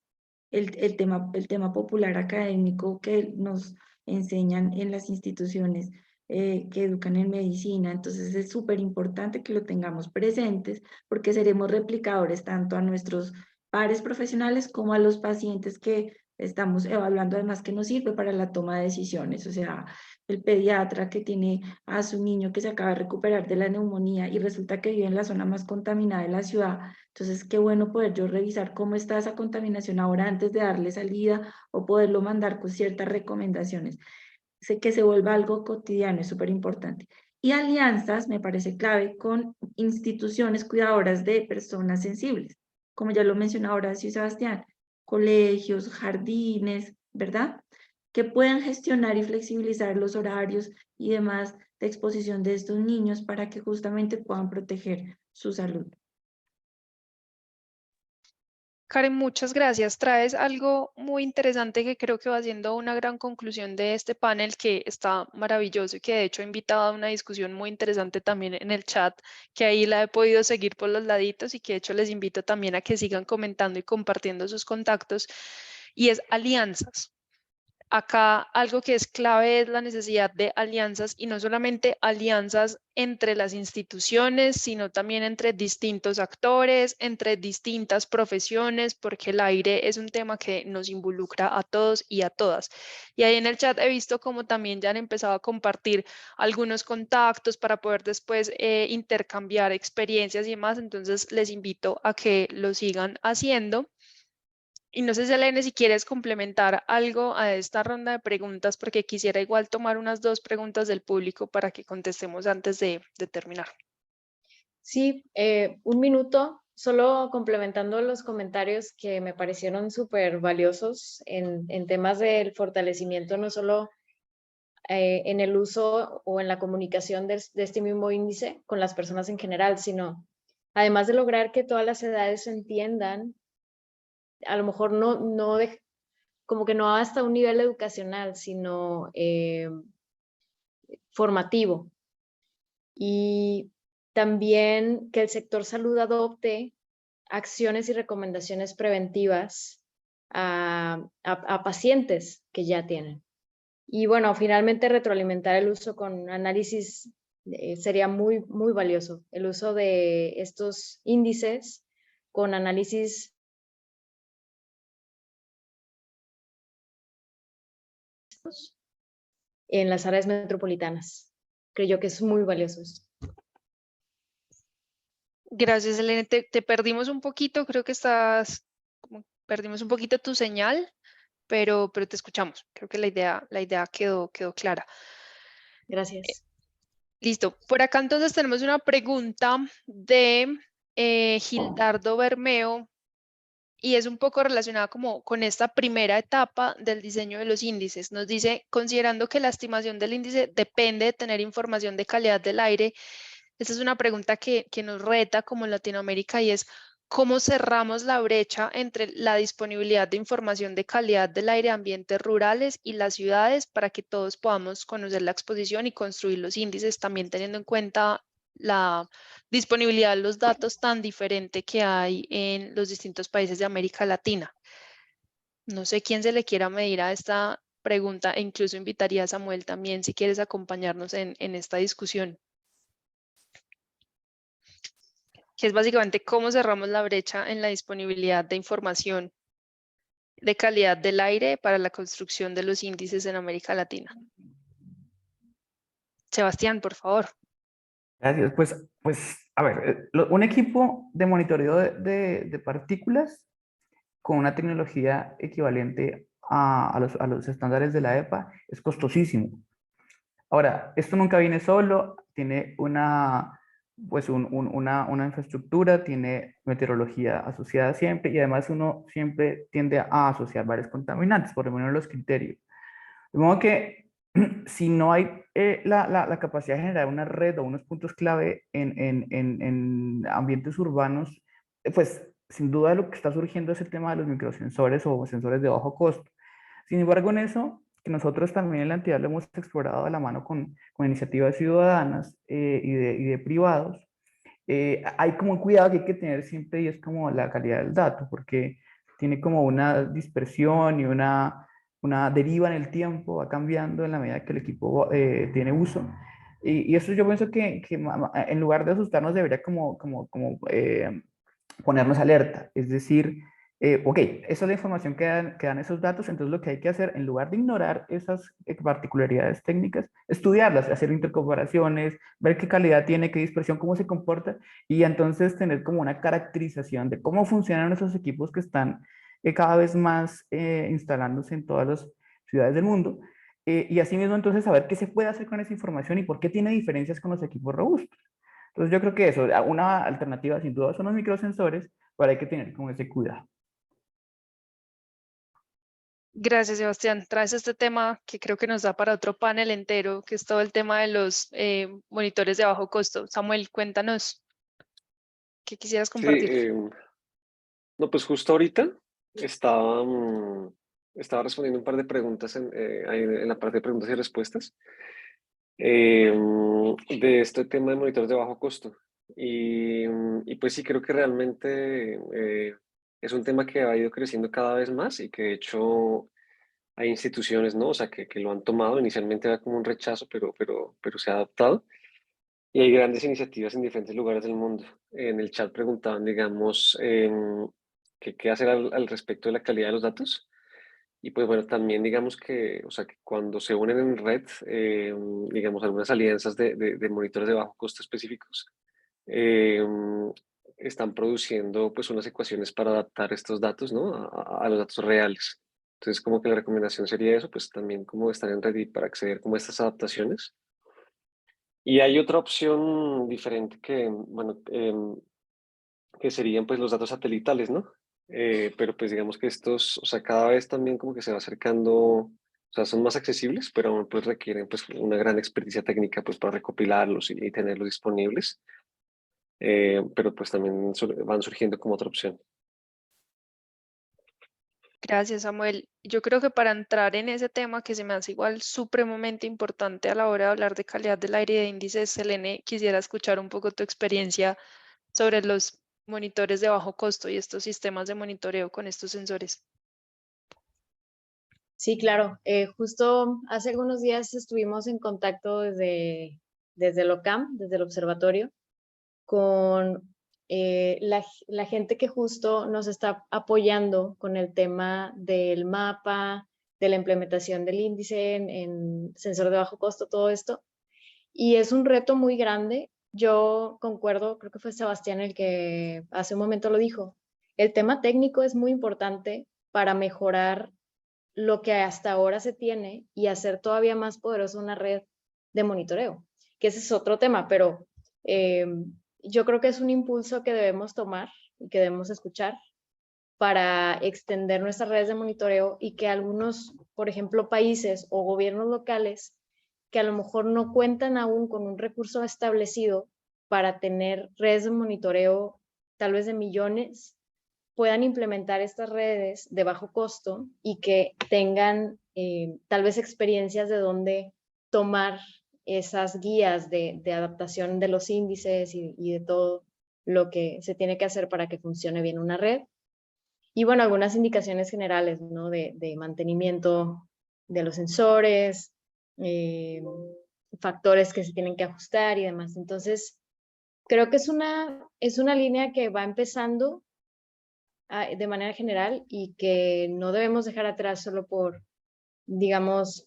el tema popular académico que nos enseñan en las instituciones que educan en medicina. Entonces es súper importante que lo tengamos presentes, porque seremos replicadores tanto a nuestros pares profesionales como a los pacientes que estamos evaluando, además que nos sirve para la toma de decisiones. O sea, el pediatra que tiene a su niño que se acaba de recuperar de la neumonía y resulta que vive en la zona más contaminada de la ciudad. Entonces, qué bueno poder yo revisar cómo está esa contaminación ahora antes de darle salida, o poderlo mandar con ciertas recomendaciones. Sé que se vuelva algo cotidiano, es súper importante. Y alianzas me parece clave con instituciones cuidadoras de personas sensibles, como ya lo mencionaba Horacio y Sebastián, colegios, jardines, ¿verdad? Que puedan gestionar y flexibilizar los horarios y demás de exposición de estos niños para que justamente puedan proteger su salud. Karen, muchas gracias. Traes algo muy interesante que creo que va siendo una gran conclusión de este panel, que está maravilloso y que de hecho ha invitado a una discusión muy interesante también en el chat, que ahí la he podido seguir por los laditos y que de hecho les invito también a que sigan comentando y compartiendo sus contactos, y es alianzas. Acá algo que es clave es la necesidad de alianzas, y no solamente alianzas entre las instituciones, sino también entre distintos actores, entre distintas profesiones, porque el aire es un tema que nos involucra a todos y a todas. Y ahí en el chat he visto como también ya han empezado a compartir algunos contactos para poder después intercambiar experiencias y demás. Entonces les invito a que lo sigan haciendo. Y no sé, Selene, si quieres complementar algo a esta ronda de preguntas, porque quisiera igual tomar unas 2 preguntas del público para que contestemos antes de terminar. Sí, un minuto, solo complementando los comentarios que me parecieron súper valiosos en temas del fortalecimiento, no solo en el uso o en la comunicación de este mismo índice con las personas en general, sino además de lograr que todas las edades se entiendan, a lo mejor como que no hasta un nivel educacional, sino formativo. Y también que el sector salud adopte acciones y recomendaciones preventivas a pacientes que ya tienen. Y bueno, finalmente retroalimentar el uso con análisis sería muy, muy valioso. El uso de estos índices con análisis en las áreas metropolitanas. Creo yo que es muy valioso esto. Gracias, Selene. Te perdimos un poquito, creo que perdimos un poquito tu señal, pero te escuchamos. Creo que la idea quedó clara. Gracias. Listo. Por acá entonces tenemos una pregunta de Gildardo Bermeo, y es un poco relacionada como con esta primera etapa del diseño de los índices. Nos dice, considerando que la estimación del índice depende de tener información de calidad del aire, esta es una pregunta que nos reta como Latinoamérica, y es, ¿cómo cerramos la brecha entre la disponibilidad de información de calidad del aire de ambientes rurales y las ciudades para que todos podamos conocer la exposición y construir los índices, también teniendo en cuenta la disponibilidad de los datos tan diferente que hay en los distintos países de América Latina? No sé quién se le quiera medir a esta pregunta, e incluso invitaría a Samuel también si quieres acompañarnos en esta discusión, que es básicamente cómo cerramos la brecha en la disponibilidad de información de calidad del aire para la construcción de los índices en América Latina. Sebastián, por favor. Gracias. Pues a ver, un equipo de monitoreo de partículas con una tecnología equivalente a los estándares de la EPA es costosísimo. Ahora, esto nunca viene solo, tiene una infraestructura, tiene meteorología asociada siempre, y además uno siempre tiende a asociar varios contaminantes, por lo menos los criterios. De modo que si no hay la capacidad de generar una red o unos puntos clave en ambientes urbanos, pues sin duda lo que está surgiendo es el tema de los microsensores o sensores de bajo costo. Sin embargo, en eso, que nosotros también en la entidad lo hemos explorado de la mano con iniciativas ciudadanas y de privados, hay como un cuidado que hay que tener siempre, y es como la calidad del dato, porque tiene como una dispersión y una deriva en el tiempo, va cambiando en la medida que el equipo tiene uso. Y eso yo pienso que en lugar de asustarnos debería como ponernos alerta, es decir, ok, esa es la información que dan esos datos, entonces lo que hay que hacer, en lugar de ignorar esas particularidades técnicas, estudiarlas, hacer intercomparaciones, ver qué calidad tiene, qué dispersión, cómo se comporta, y entonces tener como una caracterización de cómo funcionan esos equipos que están cada vez más instalándose en todas las ciudades del mundo, y asimismo entonces saber qué se puede hacer con esa información y por qué tiene diferencias con los equipos robustos. Entonces yo creo que eso, una alternativa sin duda son los microsensores, pero hay que tener como ese cuidado. Gracias, Sebastián. Traes este tema que creo que nos da para otro panel entero, que es todo el tema de los monitores de bajo costo. Samuel, cuéntanos, ¿qué quisieras Sí, compartir? no, pues justo ahorita estaba, estaba respondiendo un par de preguntas ahí en la parte de preguntas y respuestas de este tema de monitores de bajo costo. Y pues sí, creo que realmente es un tema que ha ido creciendo cada vez más y que de hecho hay instituciones, ¿no? O sea, que lo han tomado. Inicialmente era como un rechazo, pero se ha adaptado. Y hay grandes iniciativas en diferentes lugares del mundo. En el chat preguntaban, digamos, qué hacer al respecto de la calidad de los datos. Y pues bueno, también digamos que, o sea, que cuando se unen en red, digamos, algunas alianzas de monitores de bajo costo específicos, eh, están produciendo pues unas ecuaciones para adaptar estos datos, ¿no? A los datos reales. Entonces, como que la recomendación sería eso, pues también como estar en Reddit para acceder como a estas adaptaciones. Y hay otra opción diferente que, bueno, que serían pues los datos satelitales, ¿no? Pero pues digamos que estos, o sea, cada vez también como que se va acercando, o sea, son más accesibles, pero aún pues requieren pues una gran experticia técnica pues para recopilarlos y tenerlos disponibles. Pero pues también van surgiendo como otra opción. Gracias, Samuel. Yo creo que para entrar en ese tema que se me hace igual supremamente importante a la hora de hablar de calidad del aire y de índices, Selene, quisiera escuchar un poco tu experiencia sobre los monitores de bajo costo y estos sistemas de monitoreo con estos sensores. Sí, claro. Justo hace algunos días estuvimos en contacto desde el OCAM, desde el observatorio, con la gente que justo nos está apoyando con el tema del mapa, de la implementación del índice en sensor de bajo costo, todo esto. Y es un reto muy grande. Yo concuerdo, creo que fue Sebastián el que hace un momento lo dijo. El tema técnico es muy importante para mejorar lo que hasta ahora se tiene y hacer todavía más poderosa una red de monitoreo, que ese es otro tema, pero yo creo que es un impulso que debemos tomar y que debemos escuchar para extender nuestras redes de monitoreo y que algunos, por ejemplo, países o gobiernos locales que a lo mejor no cuentan aún con un recurso establecido para tener redes de monitoreo tal vez de millones, puedan implementar estas redes de bajo costo y que tengan tal vez experiencias de dónde tomar esas guías de adaptación de los índices y de todo lo que se tiene que hacer para que funcione bien una red. Y bueno, algunas indicaciones generales, ¿no? De mantenimiento de los sensores, factores que se tienen que ajustar y demás. Entonces, creo que es una línea que va empezando de manera general y que no debemos dejar atrás solo por, digamos,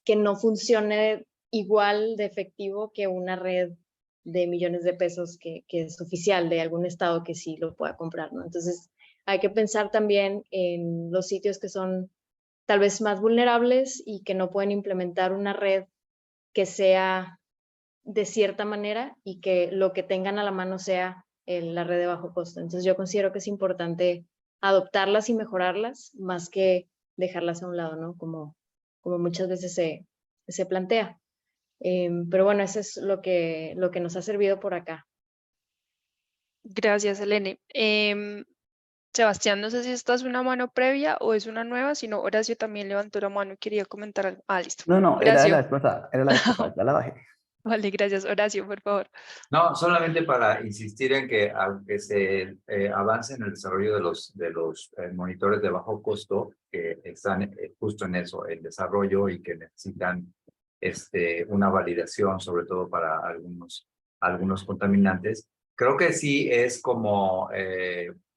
que no funcione igual de efectivo que una red de millones de pesos que es oficial de algún estado que sí lo pueda comprar, ¿no? Entonces, hay que pensar también en los sitios que son tal vez más vulnerables y que no pueden implementar una red que sea de cierta manera y que lo que tengan a la mano sea la red de bajo costo. Entonces yo considero que es importante adoptarlas y mejorarlas más que dejarlas a un lado, ¿no? Como muchas veces se plantea. Pero bueno, eso es lo que nos ha servido por acá. Gracias, Selene. Sebastián, no sé si esta es una mano previa o es una nueva, sino Horacio también levantó la mano y quería comentar algo. Ah, listo. No, era Horacio. la esposa, ya la bajé. Vale, gracias. Horacio, por favor. No, solamente para insistir en que aunque se avance en el desarrollo de los monitores de bajo costo, que están justo en eso, el desarrollo y que necesitan una validación, sobre todo para algunos contaminantes, creo que sí es como,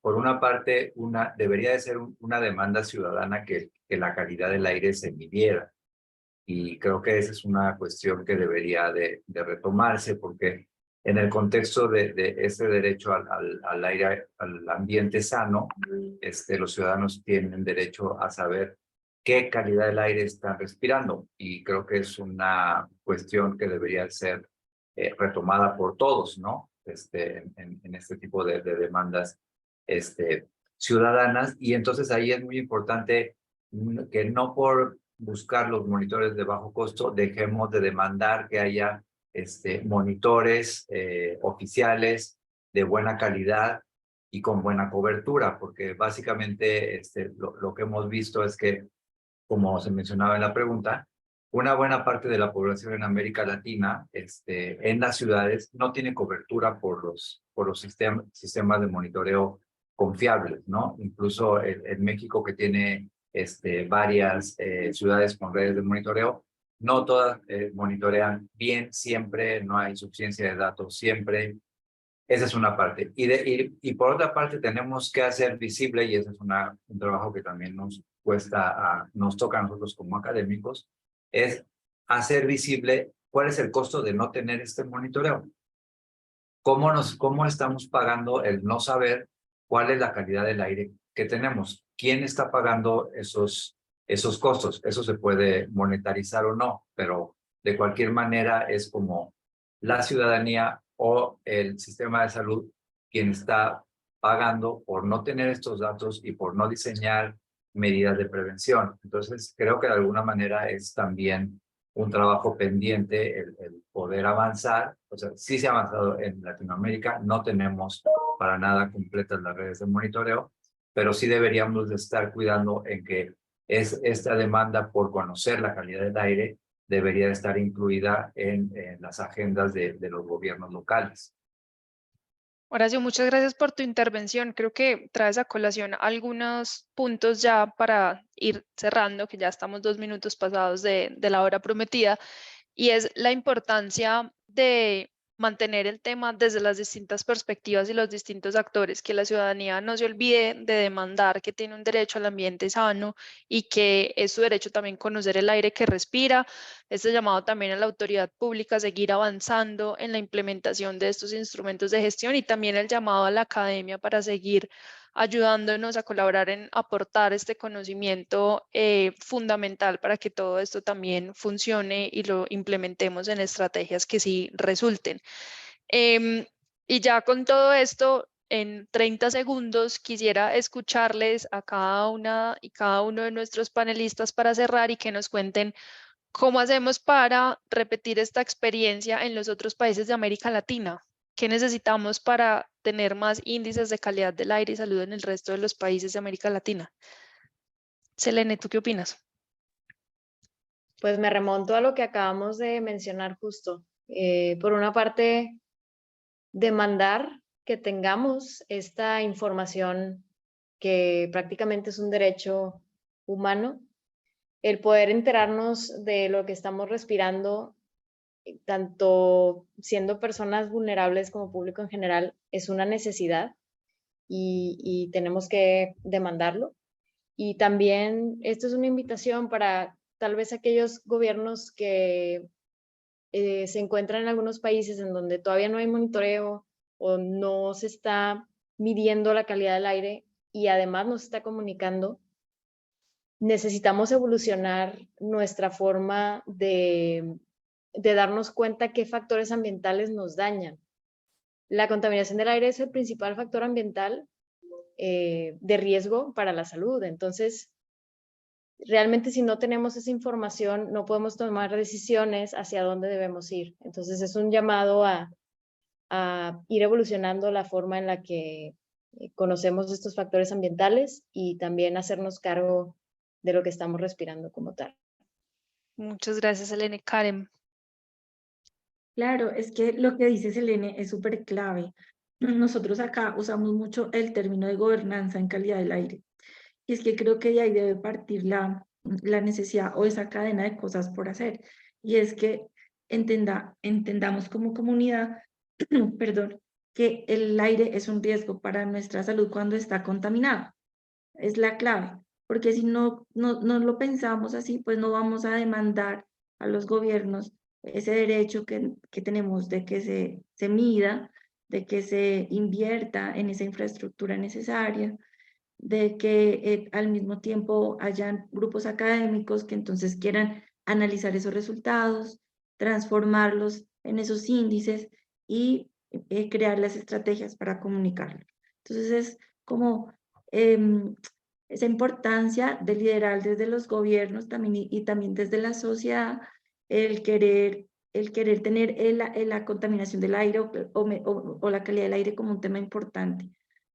por una parte, debería de ser una demanda ciudadana que la calidad del aire se midiera. Y creo que esa es una cuestión que debería de retomarse, porque en el contexto de ese derecho al aire, al ambiente sano, los ciudadanos tienen derecho a saber qué calidad del aire están respirando. Y creo que es una cuestión que debería ser retomada por todos, ¿no? En este tipo de demandas ciudadanas. Y entonces ahí es muy importante que no por buscar los monitores de bajo costo dejemos de demandar que haya monitores oficiales de buena calidad y con buena cobertura, porque básicamente lo que hemos visto es que, como se mencionaba en la pregunta, una buena parte de la población en América Latina, en las ciudades, no tiene cobertura por los sistemas de monitoreo confiables, ¿no? Incluso en México, que tiene varias ciudades con redes de monitoreo, no todas monitorean bien siempre, no hay suficiencia de datos siempre. Esa es una parte. Y por otra parte, tenemos que hacer visible, y ese es un trabajo que también nos toca a nosotros como académicos, es hacer visible cuál es el costo de no tener este monitoreo. ¿Cómo estamos pagando el no saber cuál es la calidad del aire que tenemos? ¿Quién está pagando esos costos? Eso se puede monetarizar o no, pero de cualquier manera es como la ciudadanía o el sistema de salud quien está pagando por no tener estos datos y por no diseñar medidas de prevención. Entonces, creo que de alguna manera es también un trabajo pendiente el poder avanzar. O sea, sí se ha avanzado en Latinoamérica, no tenemos para nada completas las redes de monitoreo, pero sí deberíamos de estar cuidando en que esta demanda por conocer la calidad del aire debería estar incluida en las agendas de los gobiernos locales. Horacio, muchas gracias por tu intervención. Creo que traes a colación algunos puntos ya para ir cerrando, que ya estamos 2 minutos pasados de la hora prometida, y es la importancia de mantener el tema desde las distintas perspectivas y los distintos actores, que la ciudadanía no se olvide de demandar que tiene un derecho al ambiente sano y que es su derecho también conocer el aire que respira. Este llamado también a la autoridad pública a seguir avanzando en la implementación de estos instrumentos de gestión, y también el llamado a la academia para seguir ayudándonos a colaborar en aportar este conocimiento fundamental para que todo esto también funcione y lo implementemos en estrategias que sí resulten. Y ya con todo esto, en 30 segundos, quisiera escucharles a cada una y cada uno de nuestros panelistas para cerrar y que nos cuenten cómo hacemos para repetir esta experiencia en los otros países de América Latina. ¿Qué necesitamos para tener más índices de calidad del aire y salud en el resto de los países de América Latina? Selene, ¿tú qué opinas? Pues me remonto a lo que acabamos de mencionar justo. Por una parte, demandar que tengamos esta información que prácticamente es un derecho humano, el poder enterarnos de lo que estamos respirando, tanto siendo personas vulnerables como público en general, es una necesidad y tenemos que demandarlo. Y también esto es una invitación para tal vez aquellos gobiernos que se encuentran en algunos países en donde todavía no hay monitoreo o no se está midiendo la calidad del aire y además no se está comunicando. Necesitamos evolucionar nuestra forma de darnos cuenta qué factores ambientales nos dañan. La contaminación del aire es el principal factor ambiental de riesgo para la salud. Entonces, realmente si no tenemos esa información, no podemos tomar decisiones hacia dónde debemos ir. Entonces, es un llamado a ir evolucionando la forma en la que conocemos estos factores ambientales y también hacernos cargo de lo que estamos respirando como tal. Muchas gracias, Selene. Karen. Claro, es que lo que dice Selene es súper clave. Nosotros acá usamos mucho el término de gobernanza en calidad del aire. Y es que creo que de ahí debe partir la necesidad o esa cadena de cosas por hacer. Y es que entendamos como comunidad, perdón, que el aire es un riesgo para nuestra salud cuando está contaminado. Es la clave, porque si no lo pensamos así, pues no vamos a demandar a los gobiernos ese derecho que tenemos de que se mida, de que se invierta en esa infraestructura necesaria, de que al mismo tiempo hayan grupos académicos que entonces quieran analizar esos resultados, transformarlos en esos índices y crear las estrategias para comunicarlo. Entonces es como esa importancia de liderar desde los gobiernos también y también desde la sociedad, el querer tener la contaminación del aire o la calidad del aire como un tema importante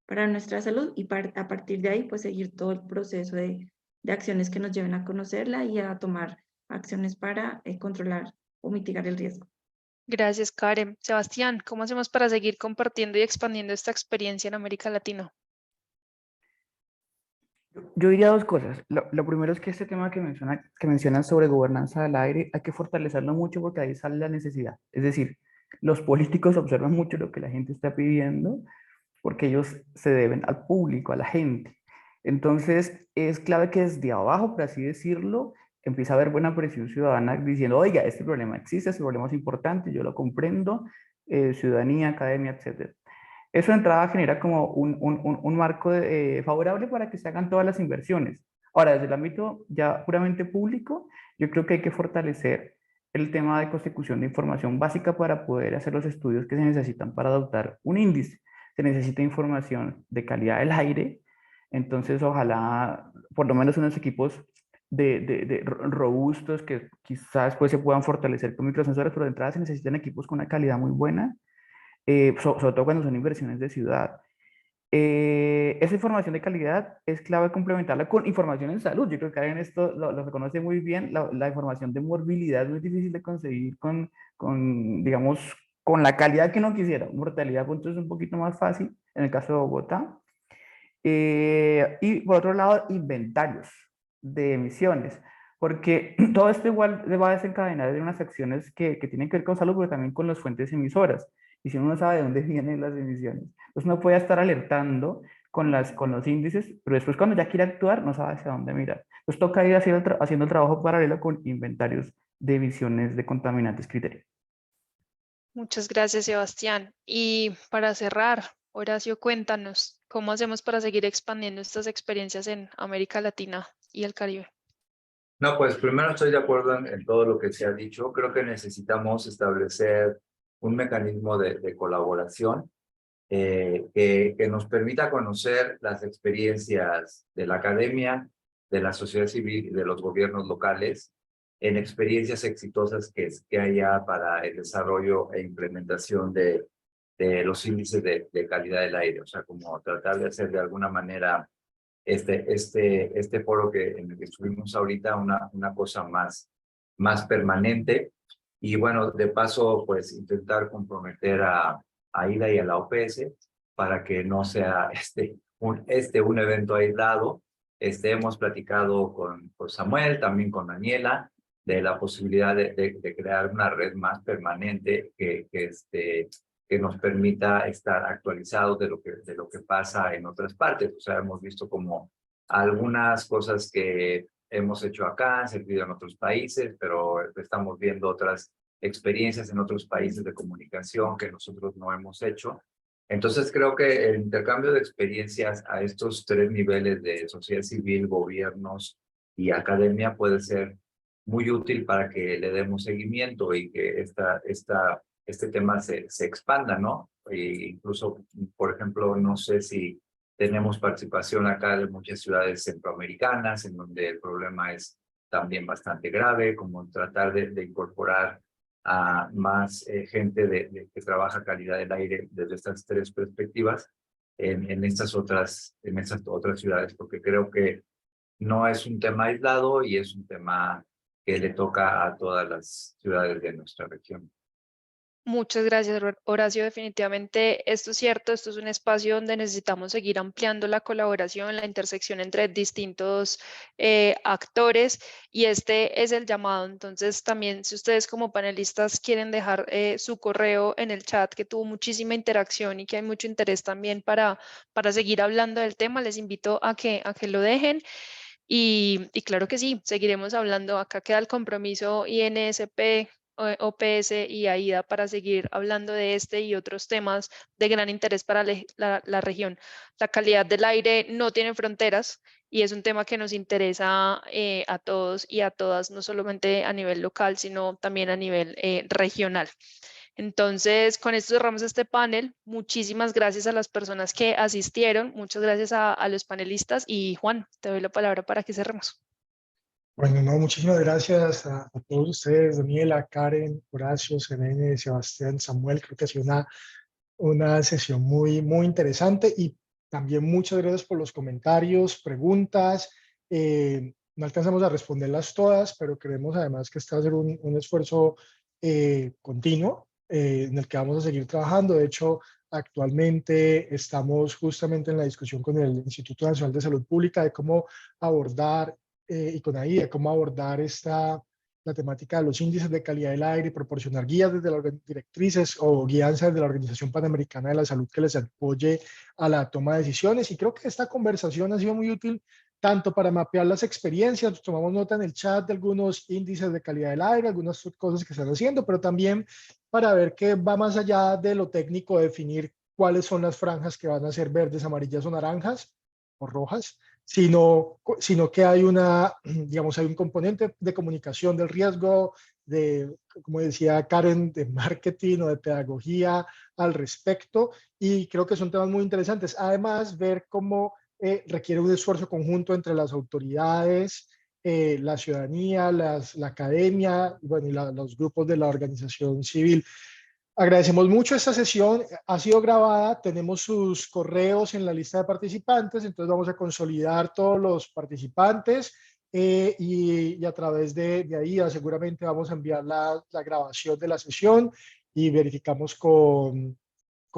para nuestra salud y a partir de ahí pues seguir todo el proceso de acciones que nos lleven a conocerla y a tomar acciones para controlar o mitigar el riesgo. Gracias, Karen. Sebastián, ¿cómo hacemos para seguir compartiendo y expandiendo esta experiencia en América Latina? Yo diría dos cosas. Lo primero es que este tema que mencionas sobre gobernanza del aire hay que fortalecerlo mucho porque ahí sale la necesidad. Es decir, los políticos observan mucho lo que la gente está pidiendo porque ellos se deben al público, a la gente. Entonces, es clave que desde abajo, por así decirlo, empieza a haber buena presión ciudadana diciendo, oiga, este problema existe, este problema es importante, yo lo comprendo, ciudadanía, academia, etc. Eso de entrada genera como un marco favorable para que se hagan todas las inversiones. Ahora, desde el ámbito ya puramente público, yo creo que hay que fortalecer el tema de consecución de información básica para poder hacer los estudios que se necesitan para adoptar un índice. Se necesita información de calidad del aire, entonces ojalá por lo menos unos equipos robustos que quizás después se puedan fortalecer con microsensores, pero de entrada se necesitan equipos con una calidad muy buena, sobre todo cuando son inversiones de ciudad. Esa información de calidad es clave complementarla con información en salud. Yo creo que en esto lo reconoce muy bien. La información de morbilidad es muy difícil de conseguir digamos, con la calidad que uno quisiera. Mortalidad, punto, es un poquito más fácil en el caso de Bogotá. Y por otro lado, inventarios de emisiones, porque todo esto igual va a desencadenar de unas acciones que tienen que ver con salud, pero también con las fuentes emisoras. Y si uno no sabe de dónde vienen las emisiones, pues no puede estar alertando con los índices, pero después cuando ya quiere actuar no sabe hacia dónde mirar. Entonces toca ir haciendo el trabajo paralelo con inventarios de emisiones de contaminantes criterio. Muchas gracias, Sebastián. Y para cerrar, Horacio, cuéntanos, ¿cómo hacemos para seguir expandiendo estas experiencias en América Latina y el Caribe? No, pues primero estoy de acuerdo en todo lo que se ha dicho. Creo que necesitamos establecer un mecanismo de colaboración que nos permita conocer las experiencias de la academia, de la sociedad civil y de los gobiernos locales en experiencias exitosas que haya para el desarrollo e implementación de los índices de calidad del aire. O sea, como tratar de hacer de alguna manera este foro en el que estuvimos ahorita una cosa más permanente. Y bueno, de paso, pues intentar comprometer a AIDA y a la OPS para que no sea un evento aislado. Hemos platicado con Samuel, también con Daniela, de la posibilidad de crear una red más permanente que nos permita estar actualizados de lo que pasa en otras partes. O sea, hemos visto como algunas cosas que hemos hecho acá han servido en otros países, pero estamos viendo otras experiencias en otros países de comunicación que nosotros no hemos hecho. Entonces creo que el intercambio de experiencias a estos tres niveles de sociedad civil, gobiernos y academia puede ser muy útil para que le demos seguimiento y que este tema se expanda, ¿no? E incluso, por ejemplo, no sé si tenemos participación acá de muchas ciudades centroamericanas, en donde el problema es también bastante grave, como tratar de incorporar a más gente que trabaja calidad del aire desde estas tres perspectivas en estas otras ciudades, porque creo que no es un tema aislado y es un tema que le toca a todas las ciudades de nuestra región. Muchas gracias, Horacio. Definitivamente esto es cierto, esto es un espacio donde necesitamos seguir ampliando la colaboración, la intersección entre distintos actores y este es el llamado. Entonces también si ustedes como panelistas quieren dejar su correo en el chat, que tuvo muchísima interacción y que hay mucho interés también para seguir hablando del tema, les invito a que lo dejen. Y claro que sí, seguiremos hablando. Acá queda el compromiso INSP, OPS y AIDA para seguir hablando de este y otros temas de gran interés para la región. La calidad del aire no tiene fronteras y es un tema que nos interesa a todos y a todas, no solamente a nivel local, sino también a nivel regional. Entonces, con esto cerramos este panel. Muchísimas gracias a las personas que asistieron. Muchas gracias a los panelistas. Y Juan, te doy la palabra para que cerremos. Bueno, no, muchísimas gracias a todos ustedes, Daniela, Karen, Horacio, Serene, Sebastián, Samuel. Creo que ha sido una sesión muy interesante y también muchas gracias por los comentarios, preguntas. No alcanzamos a responderlas todas, pero creemos además que este va a ser un esfuerzo continuo en el que vamos a seguir trabajando. De hecho, actualmente estamos justamente en la discusión con el Instituto Nacional de Salud Pública de cómo abordar y con ahí de cómo abordar la temática de los índices de calidad del aire y proporcionar guías desde las directrices o guías desde la Organización Panamericana de la Salud que les apoye a la toma de decisiones. Y creo que esta conversación ha sido muy útil tanto para mapear las experiencias, tomamos nota en el chat de algunos índices de calidad del aire, algunas cosas que están haciendo, pero también para ver que va más allá de lo técnico, definir cuáles son las franjas que van a ser verdes, amarillas o naranjas o rojas, sino que hay digamos, hay un componente de comunicación del riesgo, de, como decía Karen, de marketing o de pedagogía al respecto, y creo que son temas muy interesantes. Además, ver cómo requiere un esfuerzo conjunto entre las autoridades, la ciudadanía, la academia, bueno, y los grupos de la organización civil. Agradecemos mucho esta sesión, ha sido grabada, tenemos sus correos en la lista de participantes, entonces vamos a consolidar todos los participantes y a través de ahí seguramente vamos a enviar la grabación de la sesión y verificamos con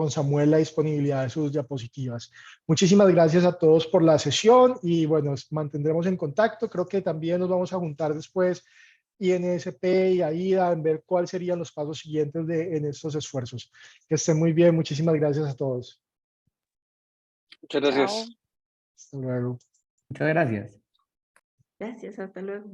Samuel la disponibilidad de sus diapositivas. Muchísimas gracias a todos por la sesión y bueno, mantendremos en contacto, creo que también nos vamos a juntar después INSP y AIDA en ver cuáles serían los pasos siguientes en estos esfuerzos. Que estén muy bien, muchísimas gracias a todos. Muchas Chao. gracias. Hasta luego. Muchas gracias. Gracias, hasta luego.